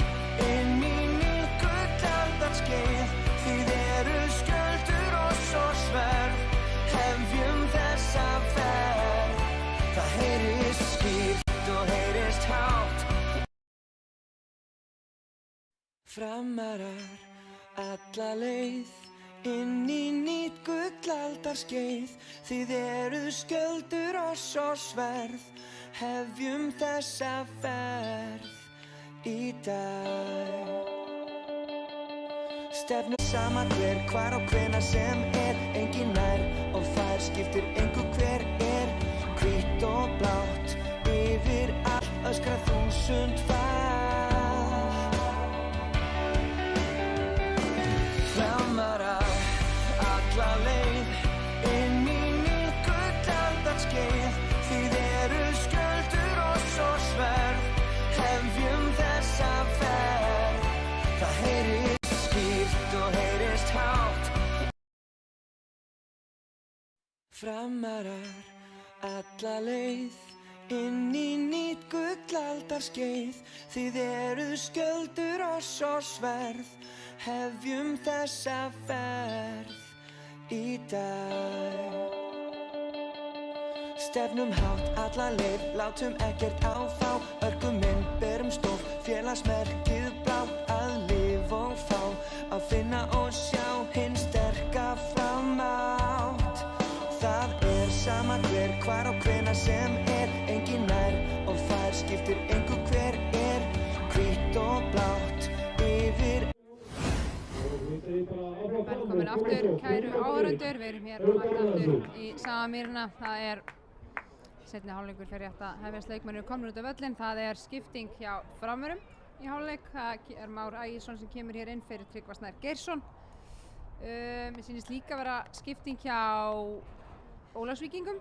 inn í nýtt gullaldarskeið þið skjöldur og svo sverð hefjum þessa ferð það heyrist skýrt og heyrist hátt Framarar alla leið inn í nýtt gullaldarskeið. Þið eruð skjöldur oss og sverð, hefjum þessa ferð í dag. Stefnum sama hver, hvar og hvenær sem engin nær og fær, skiptir engu hver hvítt og blátt, yfir allt öskra þúsund falt. Framarar alla leið, inn í nýtt gullaldarskeið. Þið eruð skjöldur oss og sverð, hefjum þessa ferð. Það heyrist skýrt og heyrist hátt. Framarar alla leið, inn í nýtt gullaldarskeið. Þið eruð skjöldur oss og sverð, hefjum þessa ferð í dag. Stefnum hátt alla leið, látum ekkert áfá, örkum inn, berum stolt, félagsmerkið blátt, að lifa og fá, að finna og sjá hinn sterka framátt. Það sama hver, hvar og hvenær sem engin nær og fær, skiptir engu hver hvítt og blátt, yfir. Velkomin aftur, kæru áhorfendur. Við erum hér aftur í Sagamýrina. Það er seinni hálfleikur fyrir rétt að hefjast. Leikmennir eru komnir út af völlinn. Það er skipting hjá framvörum í hálfleik. Það er Már Ægisson sem kemur hér inn fyrir Tryggva Snær Geirsson. Mér sýnist líka vera skipting hjá Ólafsvíkingum.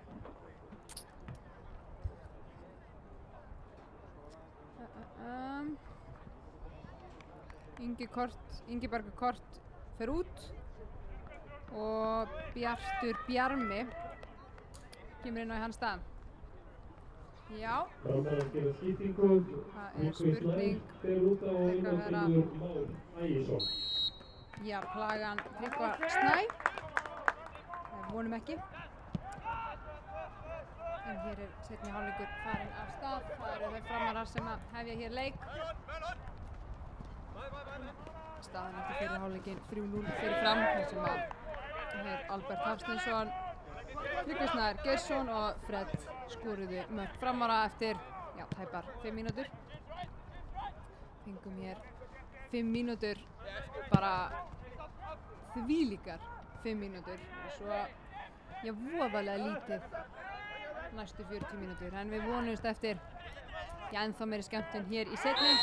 Ingibergur Kort fer út og Bjartur Bjarmi kemur inn á hans stað. Já, Framvarar gera skiptingu. það er spurning Fer út á inn og kemur Már Ægisson. Já, plagan Tryggva Snæ. Vonum ekki. En hér er seinni hálfleikur farinn af stað. Það eru þeir Framarar sem að hefja hér leik. Staðan eftir fyrir hálfleikinn 3-0 fyrir Fram. Þar sem að hér Albert Hafsteinsson, Tryggvi Snær Geirsson og Fred skoruðu mörk Framara eftir tæpar 5 mínútur. Fengum hér 5 mínútur, bara þvílíkar 5 mínútur og svo voðalega lítið næstu 40 mínútur, en við vonumst eftir ennþá meiri skemmtun hér í seinni.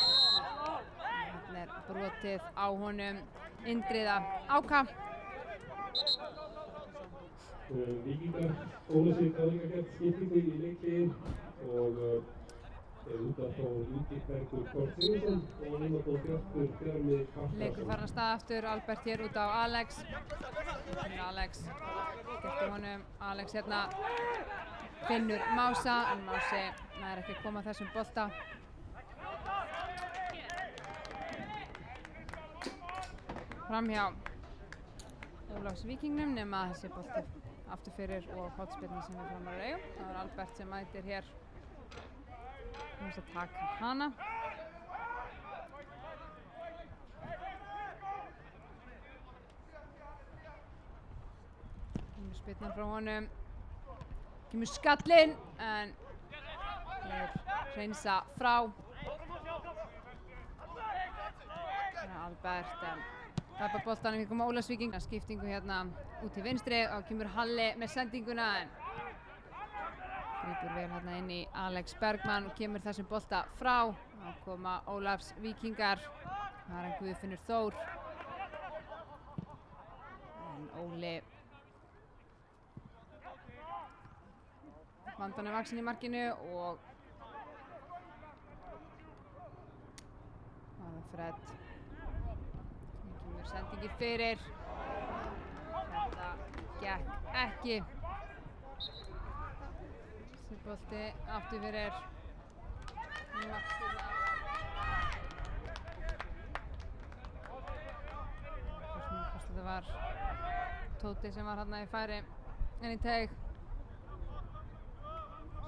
Hérna er brotið á honum Indriða Áka. Víkingar Ólafsvík hafa líka gert skiptingu í leiklið og út af þá Ingibergur Kort Sigurðsson og Bjartur Bjarmi Karlsson. Leikur farin af stað aftur, Albert hér út á Alex. Alex getur honum, Alex hérna finnur Mása, en Mási nær ekki að koma þessum bolta. Framhjá Ólafsvíkingnum nema þessi bolti aftur fyrir og hornspyrna sem við Framarar eigum. Það er Albert sem mætir hér. Við að taka hana. Kemur spyrnan frá honum. Kemur skallinn, en þeir hreinsa frá. Það er Albert, tapar boltanum í koma Ólafsvíking. Skiptingu hérna út til vinstri og kemur Halli með sendinguna, en grípur vel hérna inn í Alex Bergmann og kemur þessum bolta frá. Þá koma Ólafsvíkingar. Það er hann Guðfinnur Þór. En Óli vandan er vaxinn í markinu og það er Fred. Nú kemur sendingi fyrir. Þetta gekk ekki. Þessi bolti aftur fyrir Maxina. Hvort þetta var Tóti sem var hérna í færi en í teig.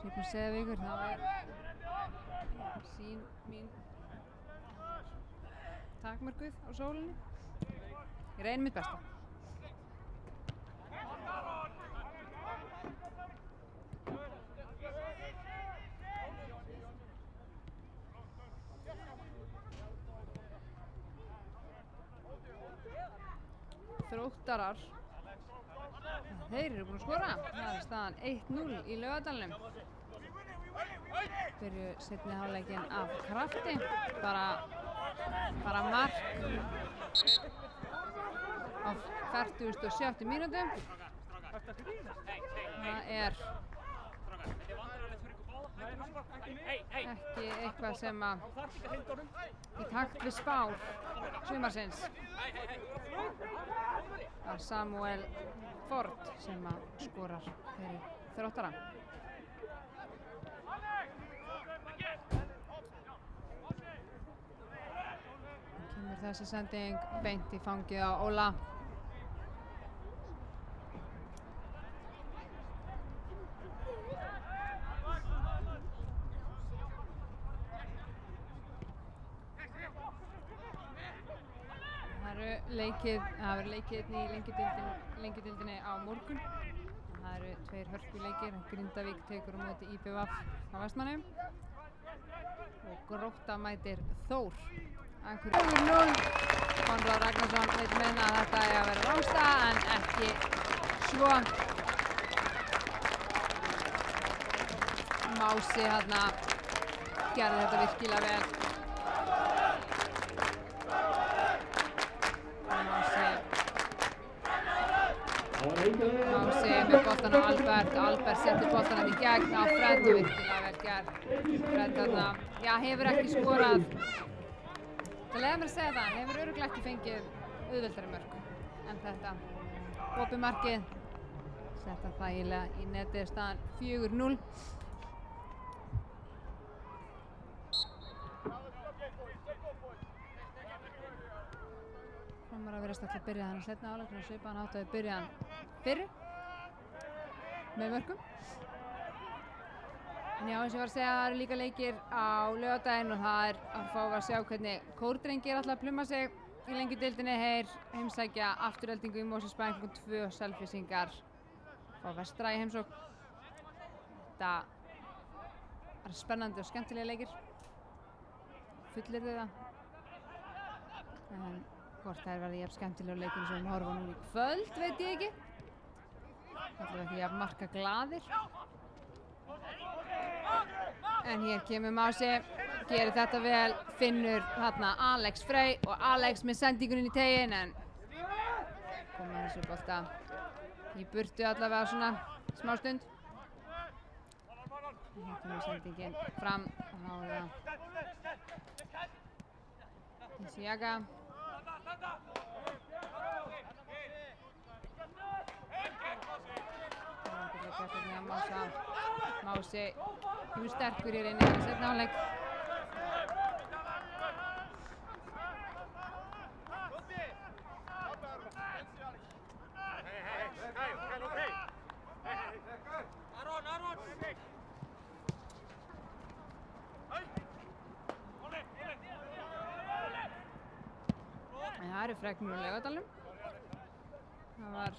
Sýpur Seðvíkur, það er sín mín takmörkuð á sólinni. Ég reyni mitt besta. Þróttarar, þeir eru búin að skora. Það er staðan 1-0 í Laugardalnum. Byrju seinni hálfleikinn af krafti, bara mark á 47. mínútu. Það er ekki eitthvað sem að í takt við spár sumarsins. Það er Samuel Ford sem að skorar fyrir Þróttara. Kemur þessi sending beint í fangið á Óla. Það verður leikið í Lengjudildinni á morgun. Það eru 2 hörkuleikir. Grindavík tekur á móti IBVF á Vestmannaeyjum og Grótta mætir Þór. 4-0. Konráð Ragnarsson veit meina að þetta er að vera rángstæða en ekki svo. Mási hérna gerði þetta virkilega vel. Mási með boltan á Albert og Albert setur boltan hann í gegn á Fred og virkilega vel gert. Fred þarna, já, hefur ekki skorað. Það leiðir mér að segja það, hann hefur örugglega ekki fengið auðveldari mörk en þetta. Opið markið, setta þægilega í netið, staðan 4-0. Framar að virðast alltaf að byrja hann seinna áleiknum og svipaðan hátt að við byrja hann fyrri með mörkum. En já, eins og ég var að segja, það eru líka leikir á laugardaginn og það er að fá að sjá hvernig Kórdrengir ætla að pluma sig í Lengjudildinni. Þeir heimsækja Aftureldingu í Mosfellsbæ klukkan 2, Selfyssingar fá Vestra í heimsókn. Þetta er spennandi og skemmtilega leikir. Fullyrði það. En hvort þær verði jafn skemmtilega leikir sem við horfum nú í kvöld, veit ég ekki. Það er ekki jafn marka glaðir. En hér kemur Mási, gerir þetta vel, finnur þarna Alex Frey og Alex með sendinguninn í teginn en koma þessu bolta í burtu allavega svona smá stund. Hér kemur sendingin fram og þá er það Isiaga. Mási kemur sterkur í reyni í seinni hálfleik. En það eru fregnir úr Laugardalnum. Það var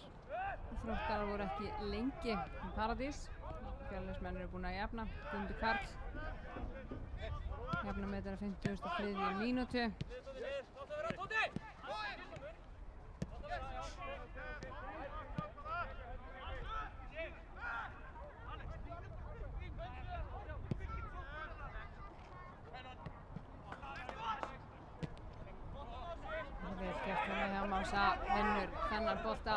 Þróttarar voru ekki lengi í Paradís. Fjölnismenn eru búin að jafna. Guðmundur Karl jafna með þetta 53. mínútu. Vel gert hérna hjá Mása, vinnur þennan bolta.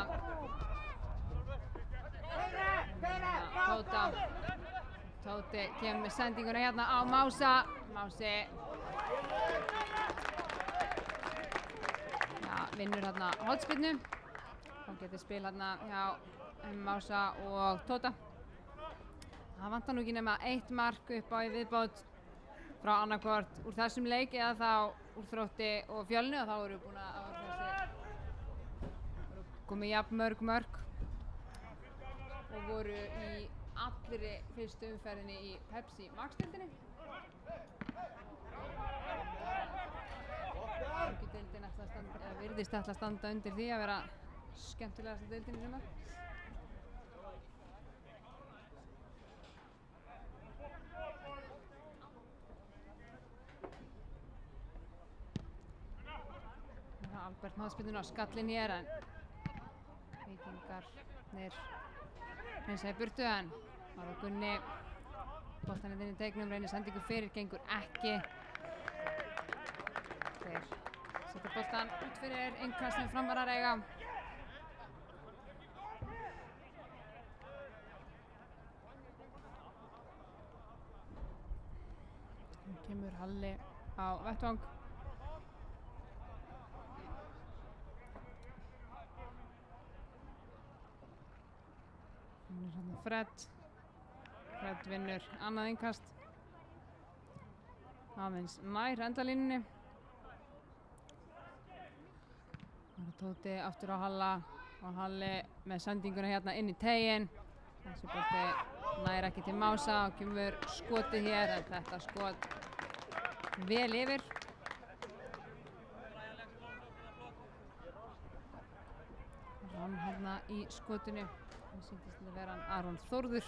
Tóti kemur með sendinguna hérna á Mása. Mási vinnur hérna hornspyrnu. Þá getur spil hérna hjá Mása og Tóta. Það vantar nú ekki nema 1 mark upp á í viðbót frá annarkvort úr þessum leik eða þá úr Þrótti og Fjölni og þá eru búin að komið jafn mörg og voru í allri fyrstu umferðinni í Pepsi Max-deildinni. Lengjudildin virðist ætla að standa undir því að vera skemmtilegasta deildin í sumar. Albert maðurspyrnuna á skallin hér en Víkingarnir hreinsa í burtu en Aron Gunni boltan inn í teignum, reynir sendingu fyrir, gengur ekki. Þeir setja boltan út fyrir innkast sem Framarar eiga. Nú kemur Halli á vettvang. Fred vinnur annað innkast. Aðeins nær endalínunni. Það er Tóti aftur á Halla og Halli með sendinguna hérna inn í teiginn. Þessi bolti nær ekki til Mása og kemur skotið hér en þetta skot vel yfir. Rann hérna í skotinu. Það sýndist að vera Aron Þórður.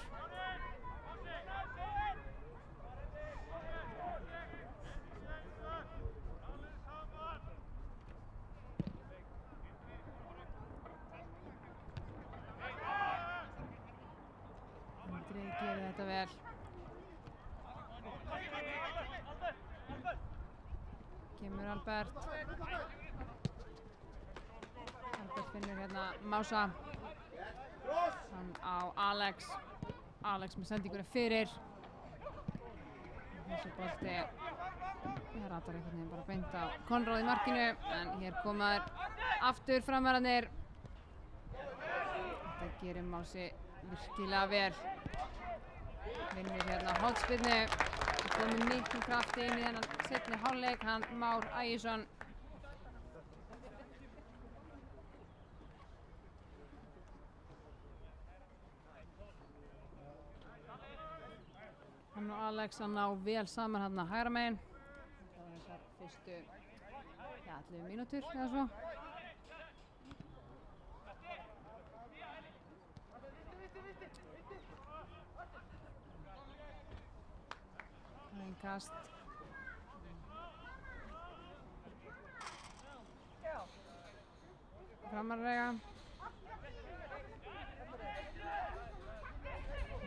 Andri gerir þetta vel. Kemur Albert. Albert finnur hérna Mása. Hann á Alex. Alex með sendinguna fyrir. Þessi bolti ratar einhvern veginn bara beint á Konráð í markinu en hér koma þeir aftur Framararnir. Þetta gerir Mási virkilega vel. Vinnur hérna hornspyrnu. Komið miklum krafti inn í þennan seinni hálfleik, hann Már Ægisson. Hann og Alex að ná vel saman hérna hægra megin. Það var þessar fyrstu 11 mínútur eða svo. Kast. Framarlega.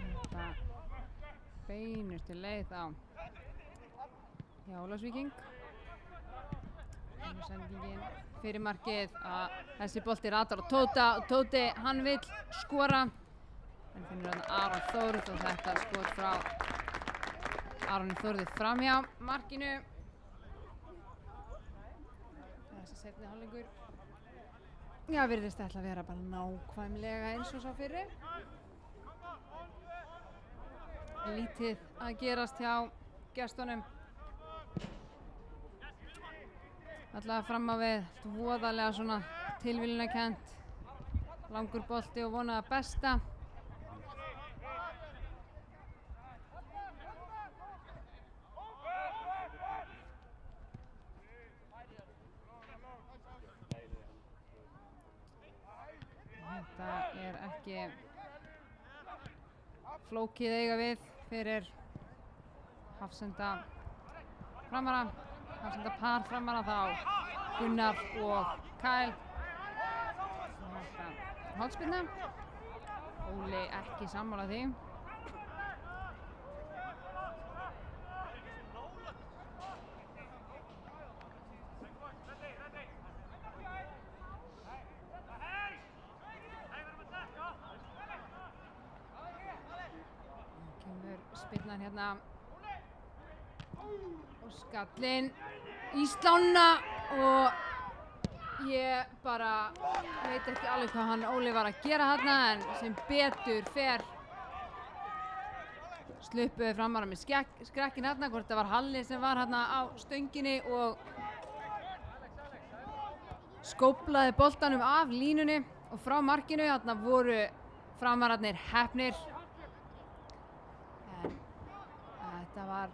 Þetta beinustu leið á Ólafsvíking. Sendingin fyrir markið að þessi bolti ratar á Tóta og Tóti hann vill skora. Hann finnur þarna Aron Þórð og þetta skot frá Aroni Þórði framhjá markinu. Þessi seinni hálfleikur. Já, virðist ætla að vera bara nákvæmlega eins og sá fyrri. Lítið að gerast hjá gestunum. Allavega fram á við voðalega svona tilviljunarkennt. Langur bolti og vona það besta. Þetta er ekki flókið eiga við fyrir Hafsenda Framara, Hafsenda par Framara þá Gunnar og Kyle. Þetta hornspyrna. Óli ekki sammála því. Spyrnan hérna og skallinn í slána og ég bara veit ekki alveg hvað hann Óli var að gera hérna en sem betur fer sluppuði Framarar með skrekkin hérna, hvort það var Halli sem var hérna á stönginni og skóplaði boltanum af línunni og frá markinu. Hérna voru Framararnir heppnir. Þetta var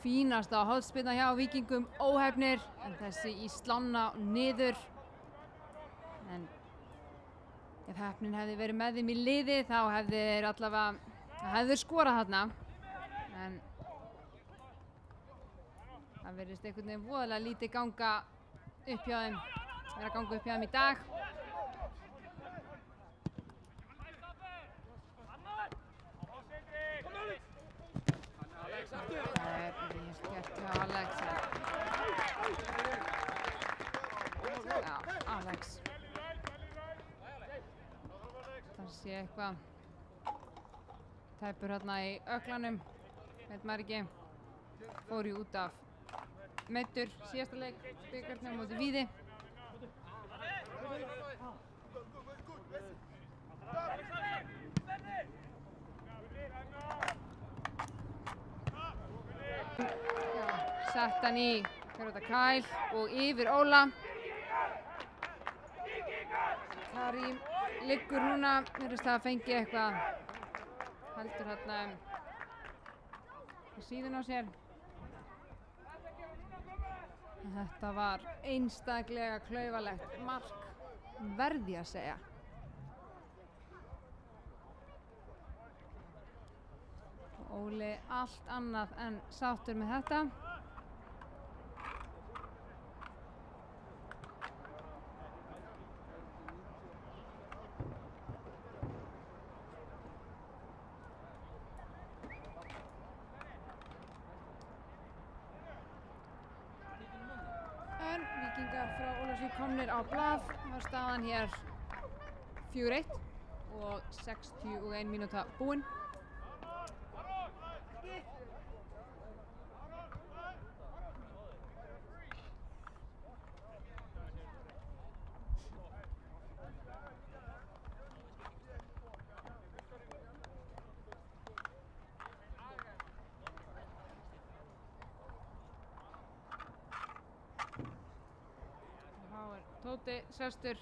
fínasta hornspyrna hjá Víkingum, óheppnir en þessi í slána niður. En ef heppnin hefði verið með þeim í liði þá hefði þeir allavega skorað þarna. En það virðist einhvern veginn voðalega lítið ganga upp hjá þeim. er að ganga upp hjá þeim í dag. Það er rétt gert hjá Alex. Já, Alex. Það sé eitthvað tæpur hérna í öklanum, veit maður ekki. Fór í út af meiddur síðasta leik bikarnum móti Víði. Sett hann í Kyle og yfir Óla. Karim liggur núna, virðist að fengi eitthvað, heldur hérna síðan á sér. Þetta var einstaklega klaufalegt mark, verði að segja. Óli allt annað en sáttur með þetta. En Víkingar frá Ólafsvík komnir á blað, var staðan hér 4-1 og 61 mínúta búin. Tóti sestur.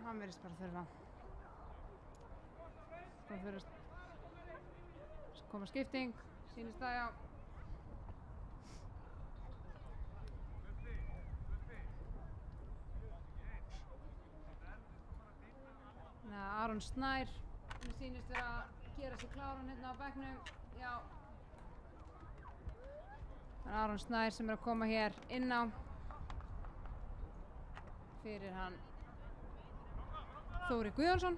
Hann virðist bara þurfa. Það fyrir að koma skipting, sýnist það, já. Aron Snær, mér sýnist vera að gera sig kláran hérna á bekknum, já. Aron Snær sem að koma hér inn á fyrir hann Þóri Guðjónsson.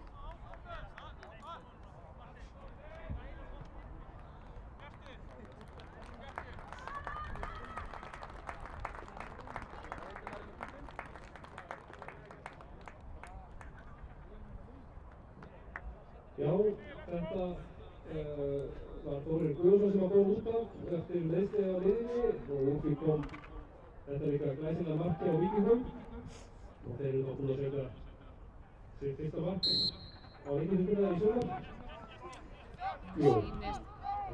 Já, þetta var Þórir Guðjónsson sem var góð út af eftir meiðsli á liðinni og úr því kom þetta líka glæsilega marki á Víkingum og þeir eru þá búin að setja sitt fyrsta mark á Víkinguna í sumar. Jú,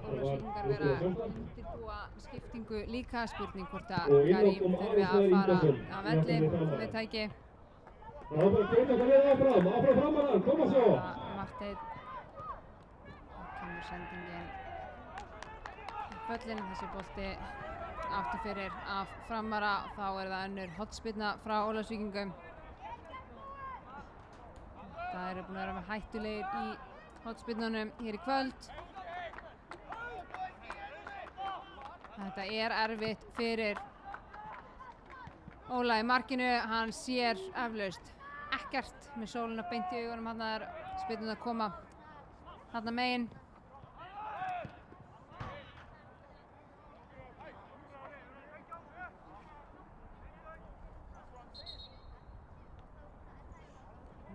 Ólafsvíkingar vera að undirbúa skiptingu líka, spurning hvort að Karim þurfi að fara á velli með tæki. Það var bara að geta hvað liðið áfram framann, koma svo! Marteinn, kemur sendingin í völlin, þessi bolti aftur fyrir af framara, þá er það önnur hornspyrna frá Ólafsvíkingum. Það eru búin að vera með hættulegir í hornspyrnunum hér í kvöld. Þetta er erfitt fyrir Óla í markinu, hann sér eflaust ekkert með sólina beint í augunum, hann er spyrnum að koma þarna megin.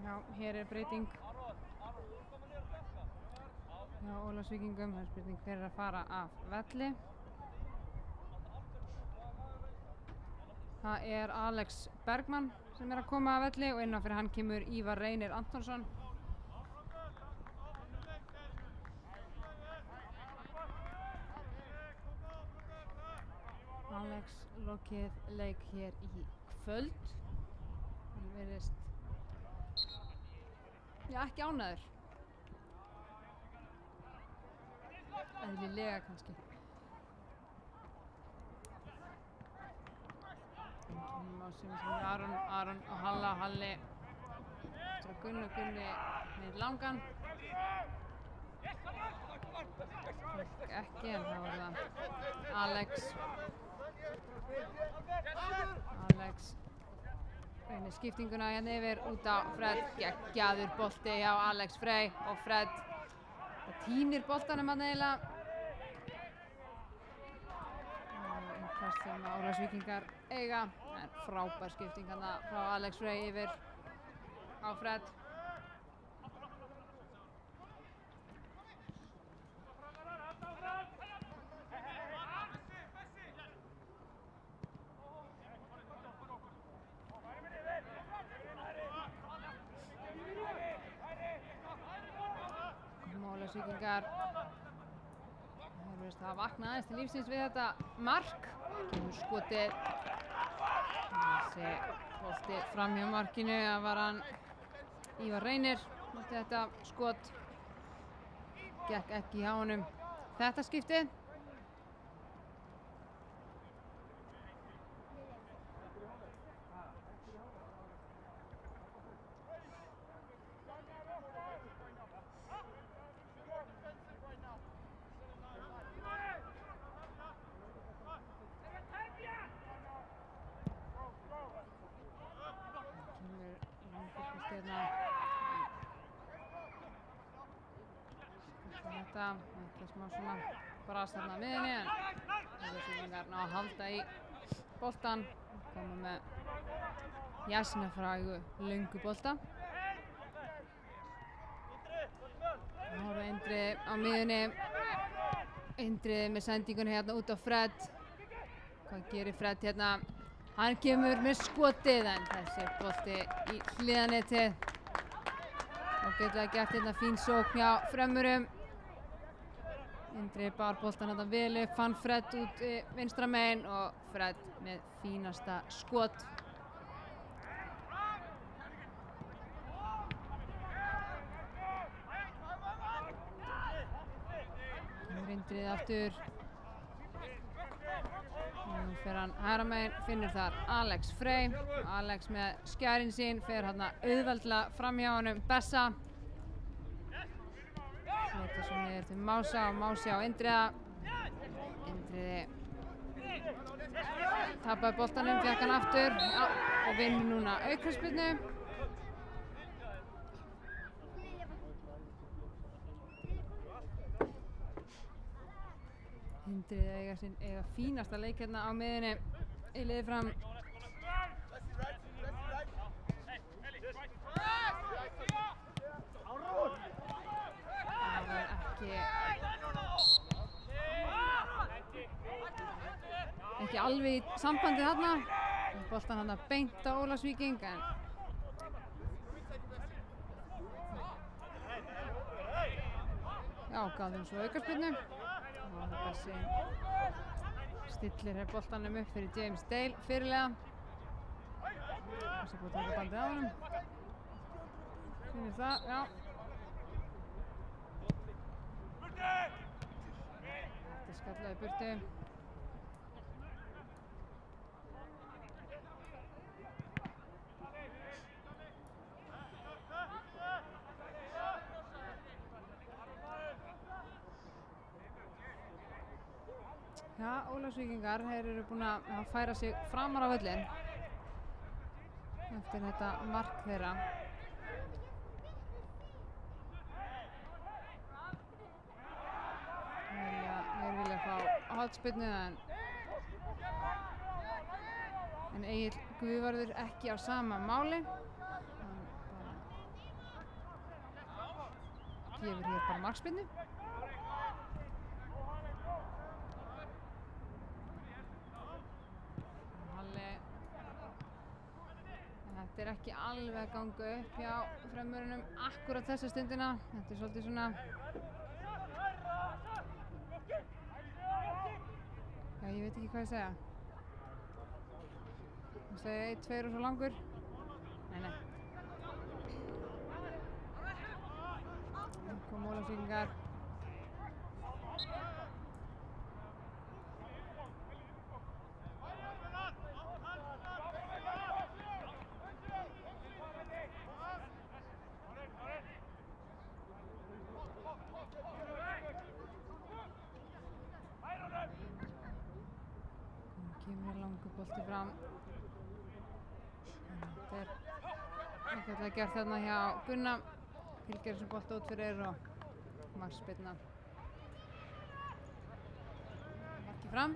Já, hér er breyting hjá Ólafsvíkingum, það er spurning hver er að fara af velli. Það er Alex Bergmann sem er að koma af velli og innan fyrir hann kemur Ívar Reynir Antonsson. Alex lokið leik hér í kvöld. Hann virðist ekki ánægður. Eðlilega kannski. Aron og Halli eftir að Gunni með langan. Ekki, en þá er það Alex reynir skiptinguna hérna yfir út á Fred. Geggjaður bolti hjá Alex Frey og Fred týnir boltanum hann eiginlega. Innkast sem Ólafsvíkingar eiga, en frábær skipting hann frá Alex Frey yfir á Fred. Ólafsvíkingar virðast hafa vaknað aðeins til lífsins við þetta mark. Kemur skotið. Þessi bolti fram hjá markinu, það var hann Ívar Reynir. Þetta skot gekk ekki hjá honum þetta skiptið. Þetta smá svona brast þarna að miðinni, en Ólafsvíkingar ná að halda í boltan, koma með Jasnafrægu löngu bolta. Þá er Indriði á miðinni, Indriði með sendingunni hérna út á Fred. Hvað gerir Fred hérna? Hann kemur með skotið, en þessi bolti í hliðanetið. Og geta gert hérna fín sókn hjá Frömmurum. Indriði bar boltan hérna vel upp, fann Fred út vinstra megin og Fred með fínasta skot. Kemur Indriði aftur. Nú fer hann hægra megin, finnur þar Alex Frey. Alex með skjærinn sín, fer hérna auðveldlega fram hjá honum Bessa. Þetta svo niður til Mása og Mási á Indriða. Indriði tapaði boltanum, fékk hann aftur og vinnur núna aukaspyrnu. Indriði eiga fínasta leik hérna á miðinni í liði Fram. Það var ekki alveg í sambandi þarna. Boltan hann beint á Ólafsvíking, en já, gaf þeim svo aukaspyrnu. Og Bessi stillir hér boltanum upp fyrir James Dale fyrirlega. Þessi búið að taka bandið á honum. Sýnir það, já. Þetta skallaði burtu. Já, Ólafsvíkingar, þeir eru búin að færa sig framar á völlinn eftir þetta mark þeirra. Þeir vilja fá hornspyrnu, en Egill Guðvarður ekki á sama máli. Hann gefur hér bara markspyrnu. Þetta er ekki alveg að ganga upp hjá Frömmurunum akkúrat þessa stundina. Þetta er svolítið svona, já, ég veit ekki hvað ég segja. Ég segi 1-2 og svo langur. Nei. Nú kom Ólafsvíkingar. bolti fram. Þetta er einfaldlega gert þarna hjá Gunna. Fylgir þessum bolti út fyrir og markspyrna. Markið fram.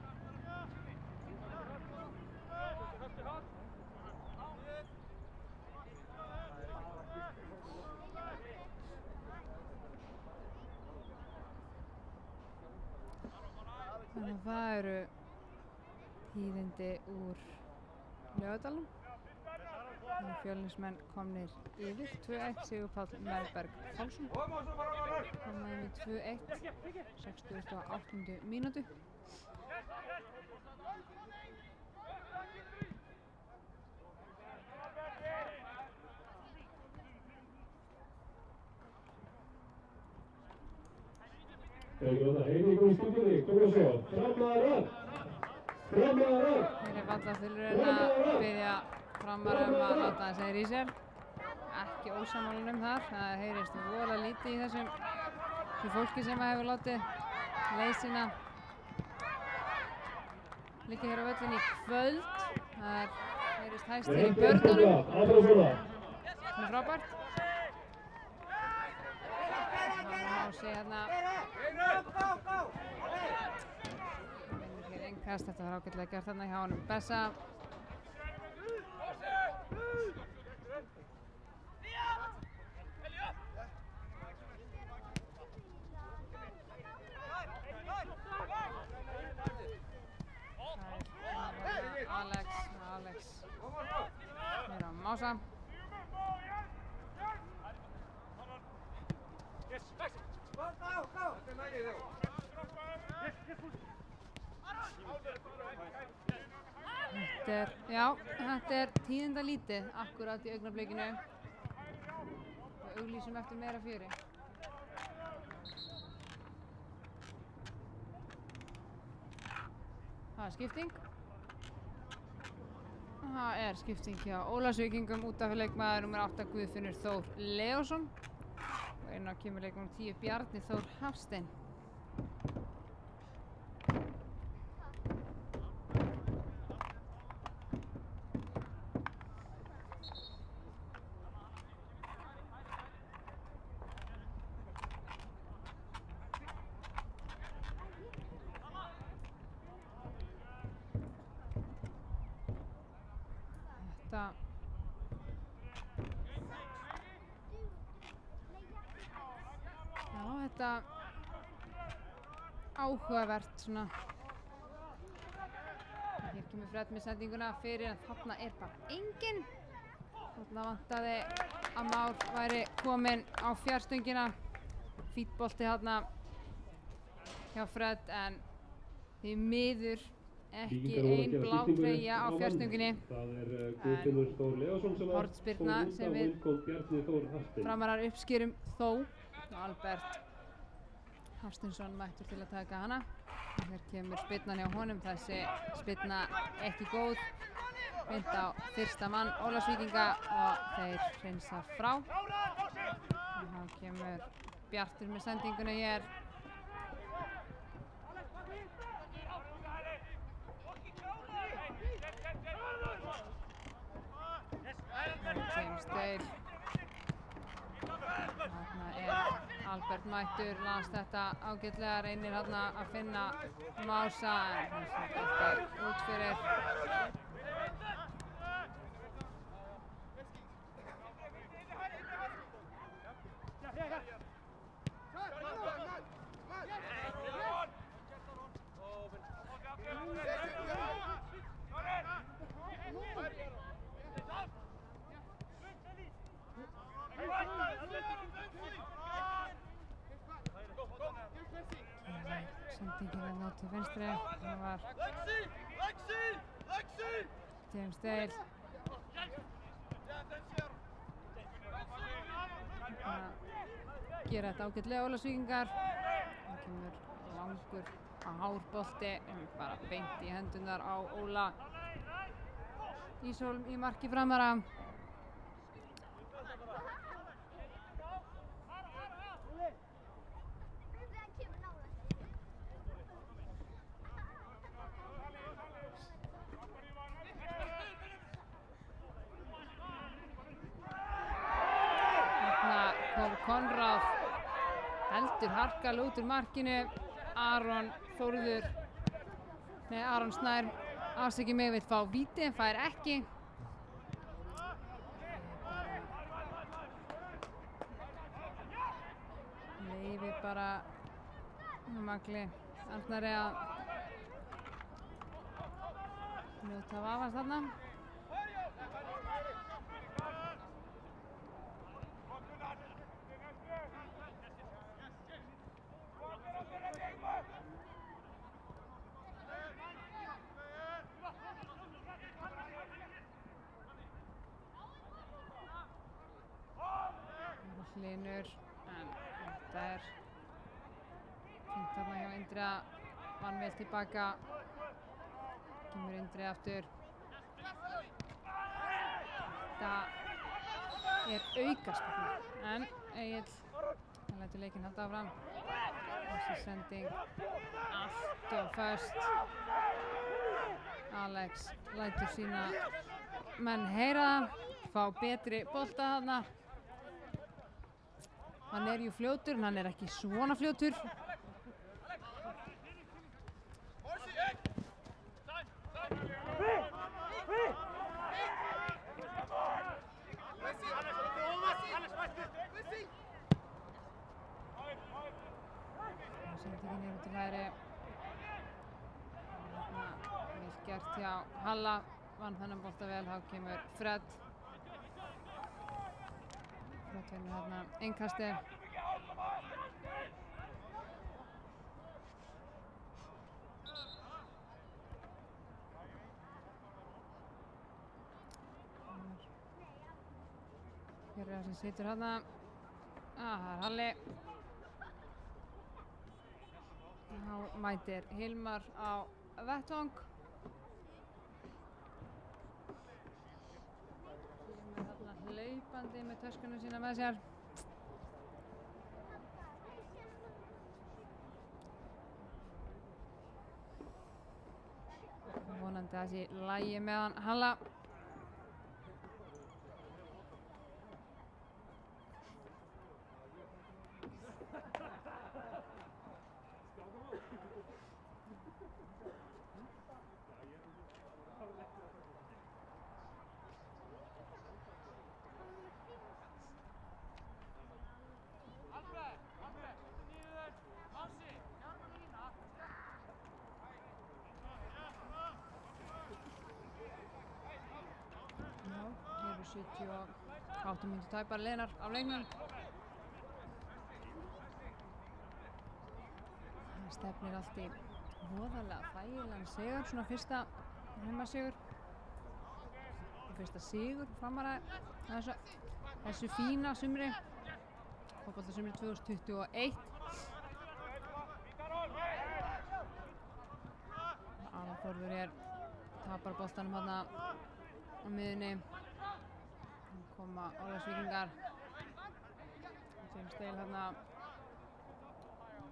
Þannig að það eru tíðindi úr Laugardalnum. Þannig að Fjölnismenn komnir yfir 2-1, Sigur Páll Melberg Pálsson komið yfir 2-1, 68. mínútu. Eiríkur í stúdíunni, komið svo, Framarar! Þeir eru vallaþulurinn að biðja Framara að láta það segir í sér. Ekki ósammála þar. Það heyrist voðalega lítið í þessu fólki sem hefur látið leið sína liggja hér á völlinn í kvöld. Það heyrist hæst hér í börnunum. Það er frábært. Það má sé hérna vinnur hér innkast. Þetta var ágætlega gert þarna hjá honum Bessa. Alex er á Mása. Þetta er tíðindalítið akkurat í augnablikinu. Við auglýsum eftir meira fjöri. Það er skipting. Það er skipting hjá Ólafsvíkingum, út af leikmaður nr. 8 Guðfinnur Þór Leósson og inn á kemur leikmaður nr. 10 Bjarni Þór Hafstein. Þetta áhugavert svona. Hér kemur Fred með sendinguna fyrir en þarna er bara enginn. Þarna vantaði að Már væri kominn á fjarstöngina. Fítbolti þarna hjá Fred en því miður ekki ein blá treyja á fjarstöngini. En hornspyrna sem við Framarar uppskerum þó. Albert Hafsteinsson mættur til að taka hana. Hér kemur spyrnan hjá honum, þessi spyrna ekki góð. Beint á fyrsta mann Ólafsvíkinga og þeir hreinsa frá. Og þá kemur Bjartur með sendinguna hér. James Dale. Þarna er Albert mættur, las þetta ágætlega, reynir þarna að finna Mása en þessi bolti út fyrir. Sendingin er nátt til vinstri. Það var James Dale. Gera þetta ágætlega Ólafsvíkingar. Það kemur langur hár bolti bara beint í hendunar á Óla Ísólm í marki Framara. og Konráð heldur harkal út úr markinu. Aron Snær afsakið mig, vill fá víti en fær ekki. Leifi bara Magli Arnari að njóta vafans þarna. Hlynur, en þetta er fínt þarna hjá Indriða, vann vel tilbaka, kemur Indriði aftur. Þetta er aukaspyrna, en Egill lætur leikinn halda áfram. Þessi sending allt og föst. Alex lætur sína menn heyra, fá betri bolta þarna. Hann er jú fljótur, en hann er ekki svona fljótur. Sendingin er út til hægri. Vel gert hjá Halla, vann þennan bolta vel, þá kemur Fred. Fred vinnur þarna innkasti. Hér er það sem situr þarna. Það er Halli. Þá mætir Hilmar á vettvang. Hilmar þarna hlaupandi með töskunum sína með sér. Vonandi að það sé lagi með hann Halla. Hér eru 78 mínútur tæpar liðnar af leiknum. Það stefnir allt í voðalega þægilegan sigur, svona fyrsta heimasigur. Fyrsta sigur Framara þessu fína sumri, fótboltasumri 2021. Aron Þórður hér tapar boltanum þarna á miðunni. Koma Ólafsvíkingar. James Dale hérna.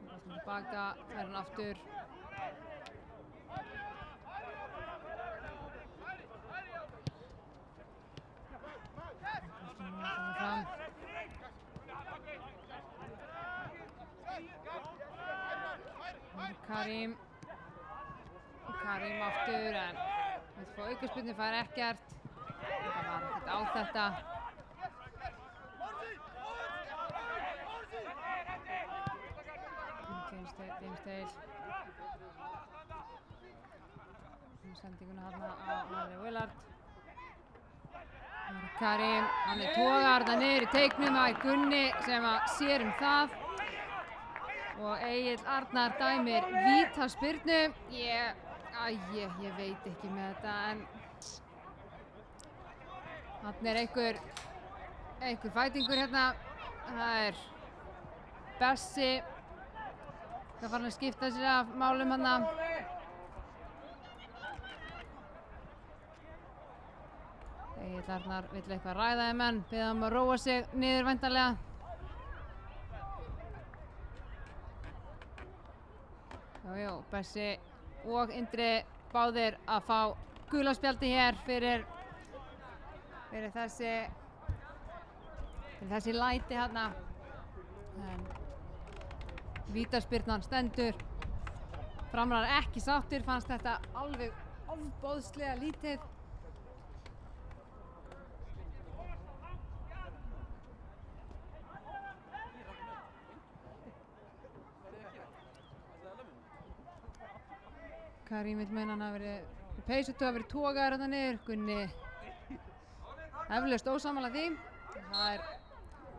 Boltinn tilbaka, fær hann aftur. Boltinn hérna fram. Karim. Karim aftur, en vill fá aukaspyrnu, fær ekkert. Það var ekkert á þetta. James Dale. Sendinguna hérna á Harry Willard. Karim, hann er togar þarna niður í teiknum. Það er Gunni sem að sér það. Og Egill Arnar dæmir vítaspyrnu. Ég veit ekki með þetta, en þarna er einhver fætingur hérna. Það er Bessi. Það var hann að skipta sér af málum hérna. Egill Arnar vill eitthvað ræða þeim menn, biðja hann að róa sig niður væntanlega. Jú, Bessi og Indri báðir að fá gula spjaldi hér fyrir þessi læti hérna. En vítaspyrnan stendur. Framarar ekki sáttir, fannst þetta alveg ofboðslega lítið. Karim vill meina hann hafi verið peysutu, hafi verið togaður þarna niður. Gunni eflaust ósammála því. Það er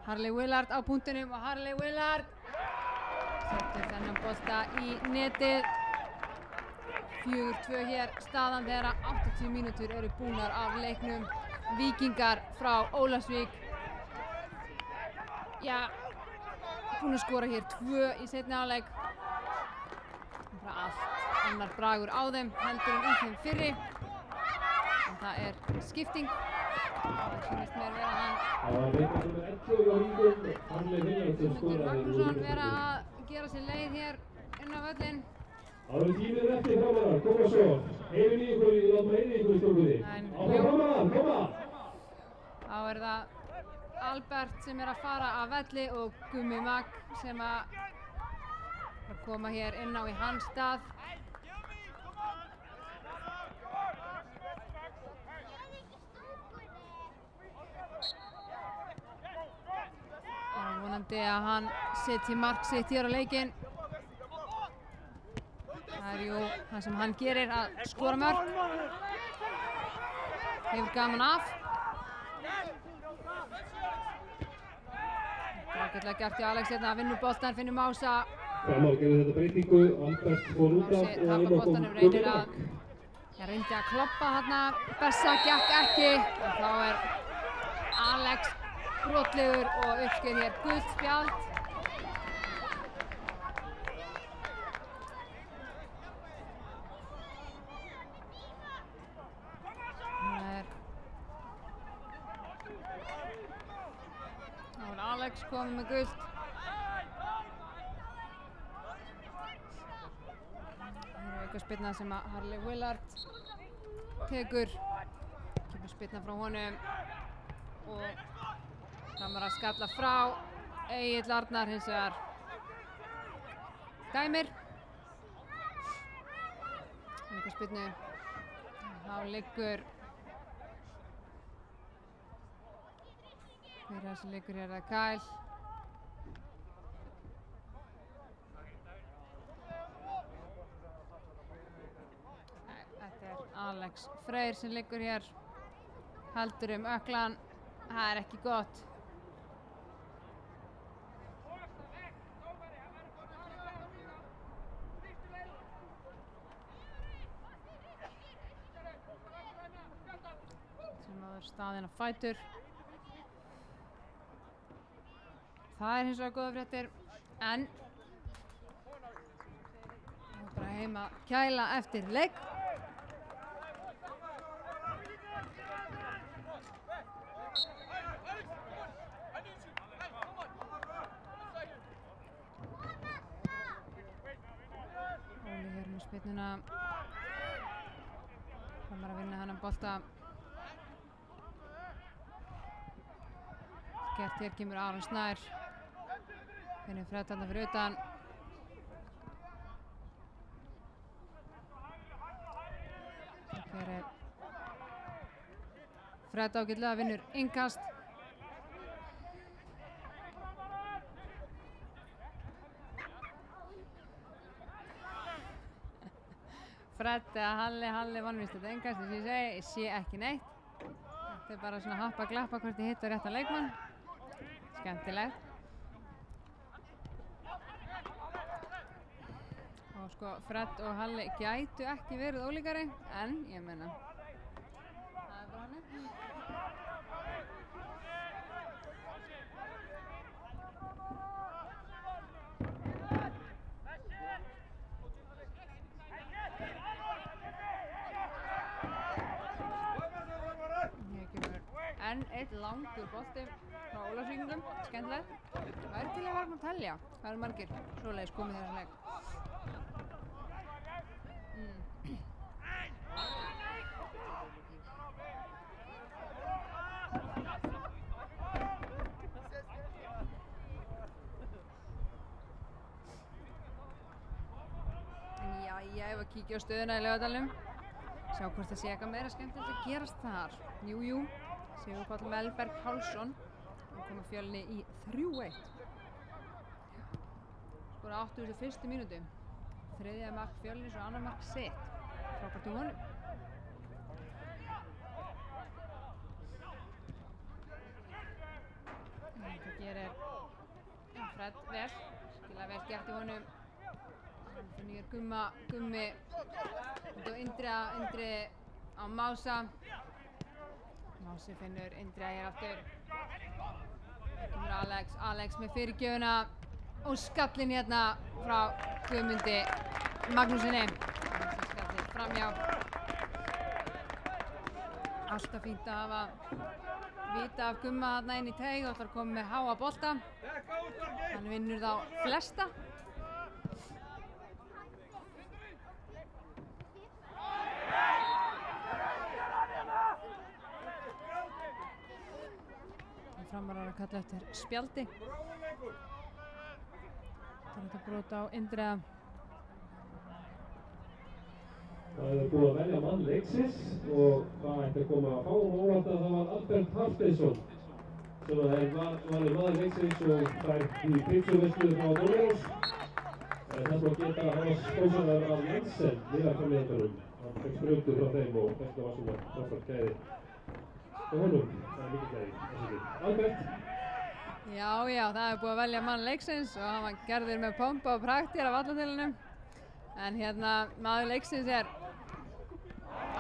Harley Willard á punktinum og Harley Willard setur þennan bolta í netið. 4-2 hér staðan þegar 80 mínútur eru búnar af leiknum. Víkingar frá Ólafsvík. Já, búin að skora hér 2 í seinni hálfleik. Bara allt annar bragur á þeim heldur en í þeim fyrri. En það er skipting. Það sýnist mér vera Guðmundur Magnússon vera að gera sér leið hér inn á völlinn. Það eru tímir eftir framarar, koma svo. Heyrin í ykkur, látum heyri ykkur í stórkuði. Áfram framarar, koma! Þá er það Albert sem er að fara af velli og Gummi Mag sem að koma hér inn á í hans stað. Og vonandi að hann setji mark sitt hér á leikinn. Það er jú það sem hann gerir, að skora mörk. Hefur gaman af. Það er ágætlega gert hjá Alex hérna að vinna boltan, finnur Mása. Framar gerir þetta breytingu, Albert fór út af Mási tapar boltanum, reynir að reyndi að kloppa þarna. Bessa gekk ekki og þá er Alex brotlegur og uppsker hér gult spjald. Alex komið með gult. Það er aukaspyrna sem að Harley Willard tekur. Kemur spyrna frá honum og Framar að skalla frá. Egill Arnar hins vegar dæmir. Aukaspyrnu. Þá liggur hver þessi leikur er það Kyle. Þetta er Alex Freyr sem liggur hér. Heldur öklan. Það er ekki gott. Sem áður staðinn á fætur. Það er hins vegar góða fréttir, en það er bara heim að kæla eftir leik. Óli hér með spyrnuna. Framar að vinna þennan bolta. Gert hér kemur Aron Snær. Finnur Fred þarna fyrir utan. Hér er Fred ágætlega, vinnur innkast. Fred eða Halli vannvist þetta innkast, þess að ég sé ekki neitt. Þetta er bara svona happa glappa hvort ég hitt á réttan leikmann. Skemmtilegt. Og sko, Fred og Halli gætu ekki verið ólíkari, en ég meina, það er bara hannig. Hér kemur enn eitt langur bolti frá Ólafsvíkingum, skemmtilegt. Það er til að vera að telja. Það eru margir svoleiðis komið þessar leik. að kíkja á stöðuna í Laugardalnum. Sjá hvort það sé eitthvað meira skemmtilegt að gerast þar. Jú, Sigurpáll Melberg Pálsson. Hann kom að Fjölni í 3-1. Skora 81. mínútu. Þriðja mark Fjölnis og annar mark sitt. Frábært honum. Það gerir Fred vel. Skilega vel gert í honum. Þannig Gummi og Indri á Mása. Mási finnur Indri hér aftur. Það kemur Alex með fyrirgjöfuna og skallinn hérna frá Guðmundi Magnúsinni. Skallinn framhjá. Alltaf fínt að hafa vita af Gumma þarna inn í teig og það er komið með háa bolta. Hann vinnur þá flesta. Framarar að kalla eftir spjaldi. Það er þetta brot á Indriða. Það er búið að velja mann leiksins og það ætti að koma að fáum óvart að það var Albert Hafsteinsson sem er valið maður leiksins og fær í pizzuveislu frá Dominos. Þess að geta hans spónsarar af Jensen liðarframleiðendunum. Hann fekk sprautu frá þeim og þetta var svona frábært gæði. Og honum, það er mikið gæði. Albert? Já, það er búið að velja mann leiksins og hann var gerður með pompa og prakt hér af vallatillunum. En hérna, maður leiksins er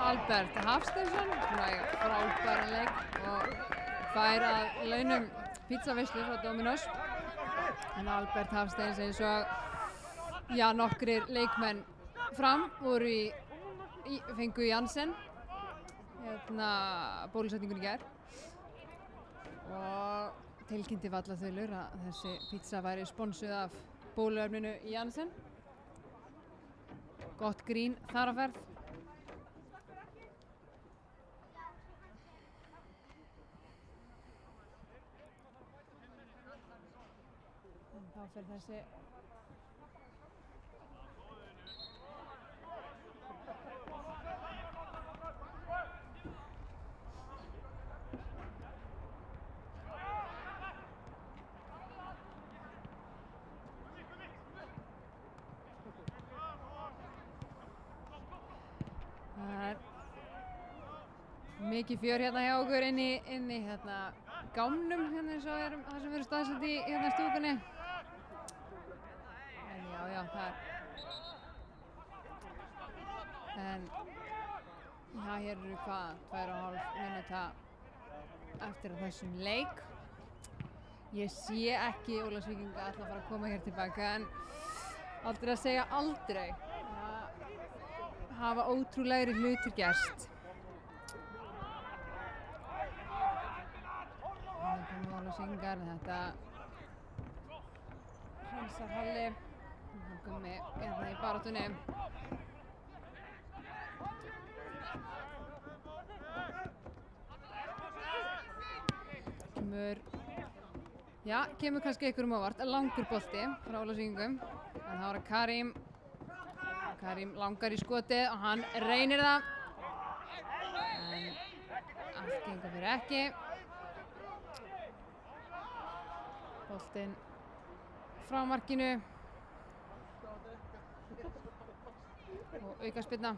Albert Hafsteinsson, svona frábæran leik og fær að launum pizzaveislu frá Dominos. En Albert Hafsteins eins og nokkrir leikmenn fram voru fengu Jansen bólusetningun í gær og tilkynnti Vallaþulur að þessi pizza væri sponsuð af bóluefninu Jansen. Gott grín þar á ferð. En þá fer þessi mikið fjör hérna hjá okkur inni hérna gámnum hérna eins og það sem við erum staðsett í hérna stúkunni. En já, það er hér eru hvað 2,5 mínúta eftir að þessum leik. Ég sé ekki Ólafsvíkinga ætla að fara að koma hér tilbaka en aldrei að segja aldrei. Það hafa ótrúlegri hlutir gerst. Það komið Ólafsvíkingar, þetta hreinsar Halli. Það komið hérna í baráttunni. Kemur kannski einhverjum ávart, langur bolti frá Ólafsvíkingum. En það var Karim langar í skotið og hann reynir það. En allt gengur fyrir ekki. Boltinn frá markinu og aukaspyrna.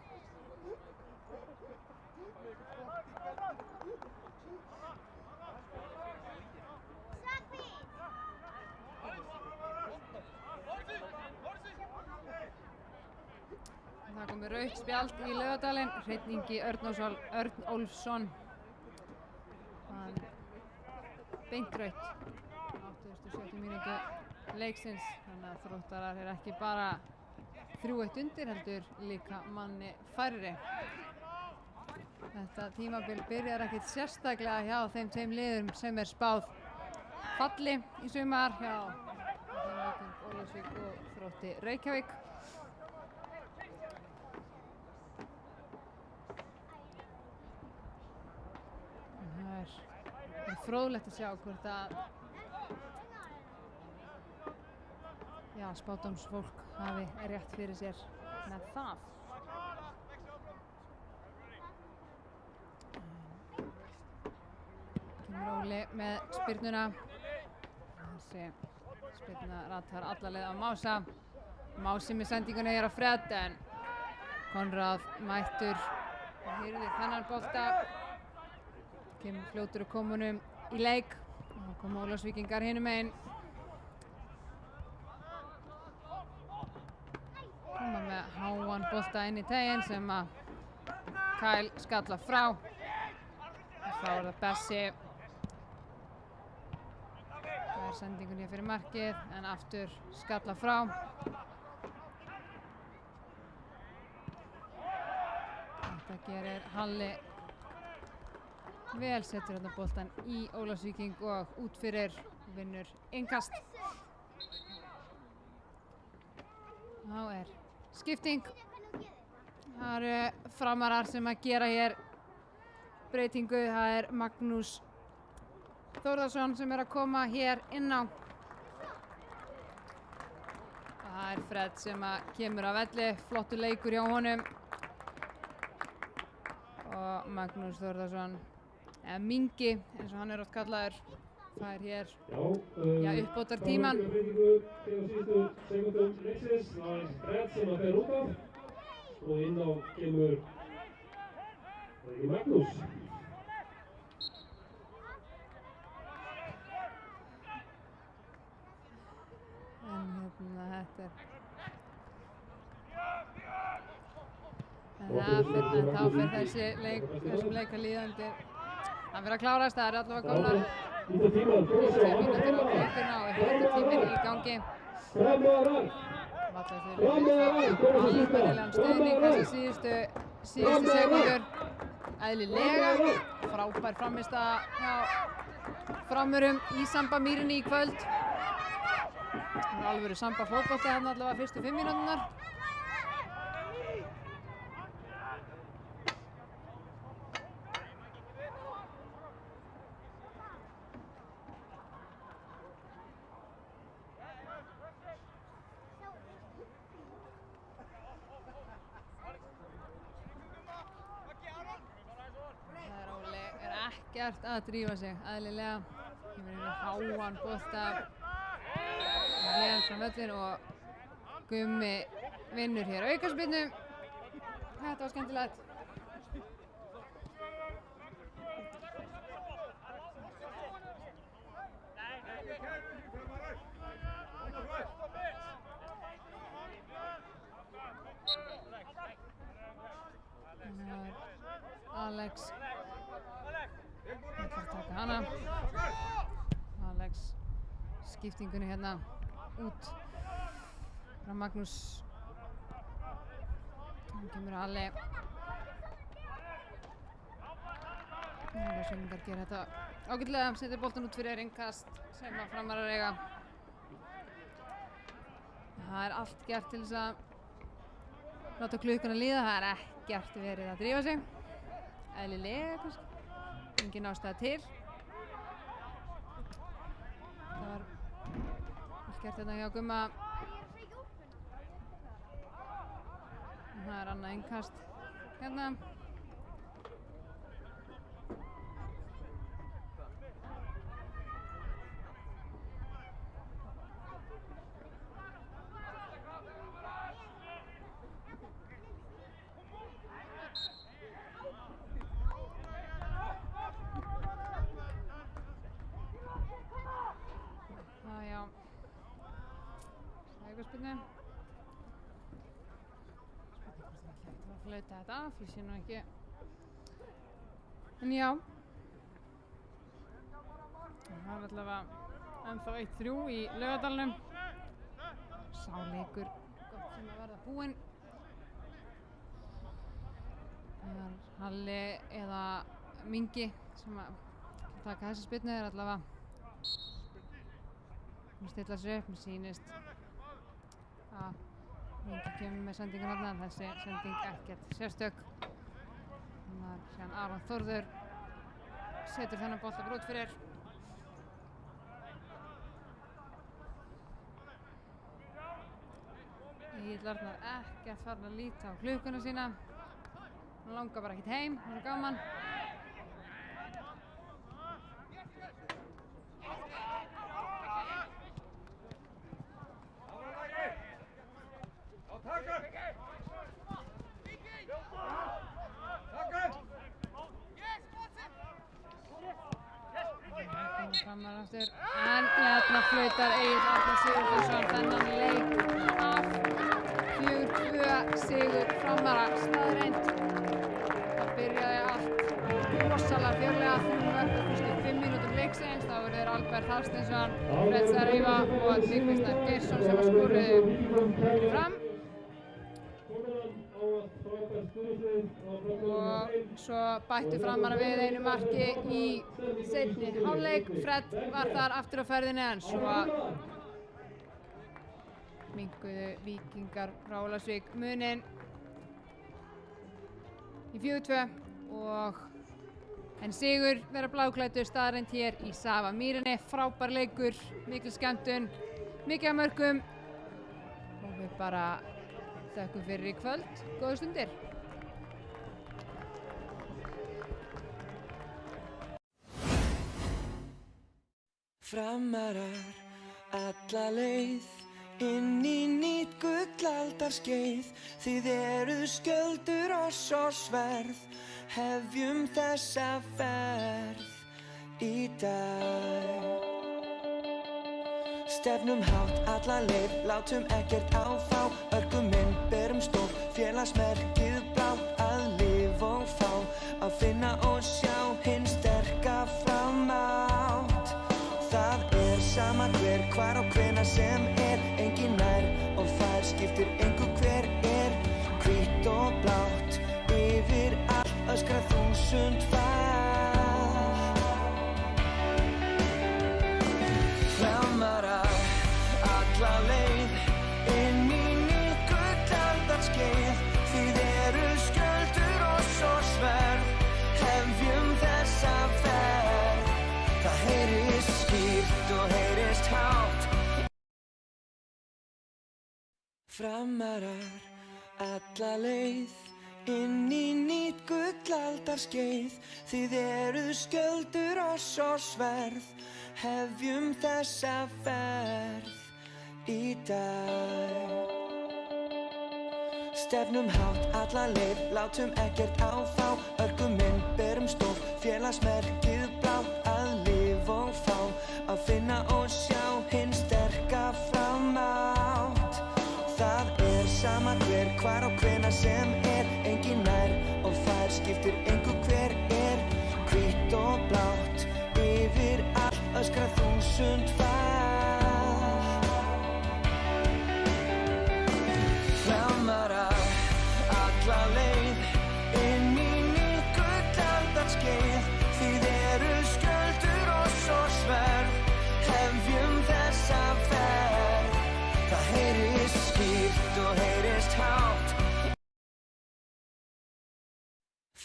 Það komið rautt spjald í Laugardalinn, Hreinn Ingi Örnólfsson. Hann beint rautt. 87. mínútu leiksins, þannig að Þróttarar er ekki bara 3-1 undir, heldur líka manni færri. Þetta tímabil byrjar ekkert sérstaklega hjá þeim tveim liðum sem er spáð falli í sumar hjá Ólafsvík og Þrótti Reykjavík. Það er fróðlegt að sjá hvort að spádómsfólk hafi rétt fyrir sér með það. Róli með spyrnuna. Þessi spyrna ratar alla leið á Mása. Mási með sendinguna hér á Fred en Konráð mættur og hýrði þennan bolta. Kemur fljótur og komunum í leik. Og kom Ólafsvíkingar hinum megin. Koma með háan bolta inn í teginn sem að Kyle skalla frá. Og þá það Bessi. Það sendingun hér fyrir markið en aftur skalla frá. Þetta gerir Halli vel, setur þetta boltan í Ólafsvíking og út fyrir vinnur innkast. Þá er skipting. Það eru framarar sem að gera hér breytingu. Það er Magnús Þórðarsson sem er að koma hér inn á. Það er Fred sem að kemur af velli, flottur leikur hjá honum. Og Magnús Þórðarsson, eða Mingi eins og hann er oft kallaður, fær hér uppbótar tíman. Það er Fred sem að fer út af og inn á kemur Magnús. En þá fer þessum leik að líða undir. Það fyrir að klárast, það er allavega góðar 90 mínútur á klukkuna og hitatíminn í gangi. Alveg bærilegan stuðning þessi síðustu sekundur. Eðlilega, frábær frammistaða hjá framurum í Samba Mýrinni í kvöld. Það er alvöru Samba fótbolti þarna allavega fyrstu 5 mínúturnar. Ekkert að drífa sig, eðlilega. Kemur inn á háan bolta hliðan frá völlin og Gummi vinnur hér aukaspyrnu. Þetta var skemmtilegt. Alex ætlar að taka hana. Alex skiptingunni hérna út frá Magnús. Hann kemur Halli. Ólafsvíkingar gera þetta ágætlega, setur boltan út fyrir innkast sem að framarar eiga. Það er allt gert til þess að láta klukkuna líða. Það er ekkert verið að drífa sig. Eðlilega kannski. Engin ástæða til. Það var allt gert hérna hjá Gumma. Það er annað innkast hérna. Flauta þetta af, ég sé nú ekki. En já. Það er allavega ennþá 1-3 í Laugardalnum. Sá leikur gott sem að verða búinn. Það er Halli eða Mingi sem að taka þessa spyrnu. Það er allavega að stilla sér upp. Mér sýnist að Mingi kemur með sendingun hérna, en þessi sending ekkert sérstök. Þannig að síðan Aron Þórður setur þennan bolta bara út fyrir. Egill Arnar ekkert farin að líta á klukkuna sína. Hann langar bara ekkert heim, hann er gaman. flautar Egill Arnar Sigurðsson þennan leik af. 4-2 sigur Framara. Staðreynd. Það byrjaði allt rosalega fjörlega, 3 mörk á fyrstu 5 mínútum leiksins. Þá voru þeir Albert Hafsteinsson, Fred Saríva og Tryggvi Snær Geirsson sem skoruðu Fram. Og svo bættu Framara við einu marki í seinni hálfleik. Fred var þar aftur á ferðinni en svo minnkuðu Víkingar frá Ólafsvík muninn í 4-2 en sigur vera bláklæddu. Staðreynd hér í Safamýrinni. Frábær leikur, mikil skemmtun, mikið af mörkum og við bara þökkum fyrir í kvöld. Góðar stundir. Framarar alla leið inn í nýtt gullaldarskeið. Þið eruð skjöldur oss og sverð. Hefjum þessa ferð í dag. Stefnum hátt alla leið, látum ekkert áfá. Örgum inn, berum stolt, félagsmerkið blátt. Að lifa og fá, að finna og sjá hinn sterka framátt. Það sama hver, hvar og hvenær sem engin nær og fær, skiptir engu hver hvítt og blátt, yfir allt öskra 1000 fall. Framarar alla leið inn í nýtt gullaldarskeið. Þið eruð skjöldur oss og sverð. Hefjum þessa ferð. Það heyrist skýrt og heyrist hátt. Framarar alla leið inn í nýtt gullaldarskeið. Þið eruð skjöldur oss og sverð. Hefjum þessa ferð í dag. Stefnum hátt alla leið, látum ekkert áfá. Örgum inn, berum stolt, félagsmerkið blátt. Að lifa og fá, að finna og sjá hinn sterka framátt. Það sama hver, hvar og hvenær sem engin nær og fær, skiptir engu hver hvítt og blátt, yfir allt öskra 1000 fall. Framarar alla leið inn í nýtt gullaldarskeið. Þið eruð skjöldur oss og sverð. Hefjum þessa ferð. Það heyrist skýrt og heyrist hátt.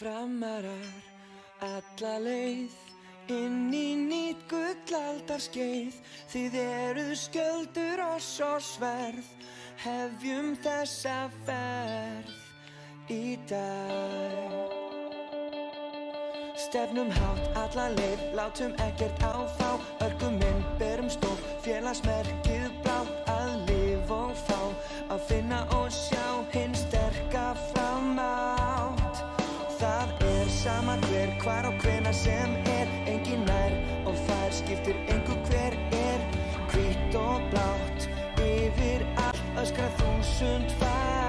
Framarar alla leið inn í nýtt gullaldarskeið. Þið eruð skjöldur oss og sverð. Hefjum þessa ferð í dag. Stefnum hátt alla leið, látum ekkert áfá. Örgum inn, berum stolt, félagsmerkið blátt. Að lifa og fá, að finna og sjá hinn sterka framátt. Það sama hver, hvar og hvenær sem engin nær og fær, skiptir engu hver hvítt og blátt, yfir allt öskra 1000 fall.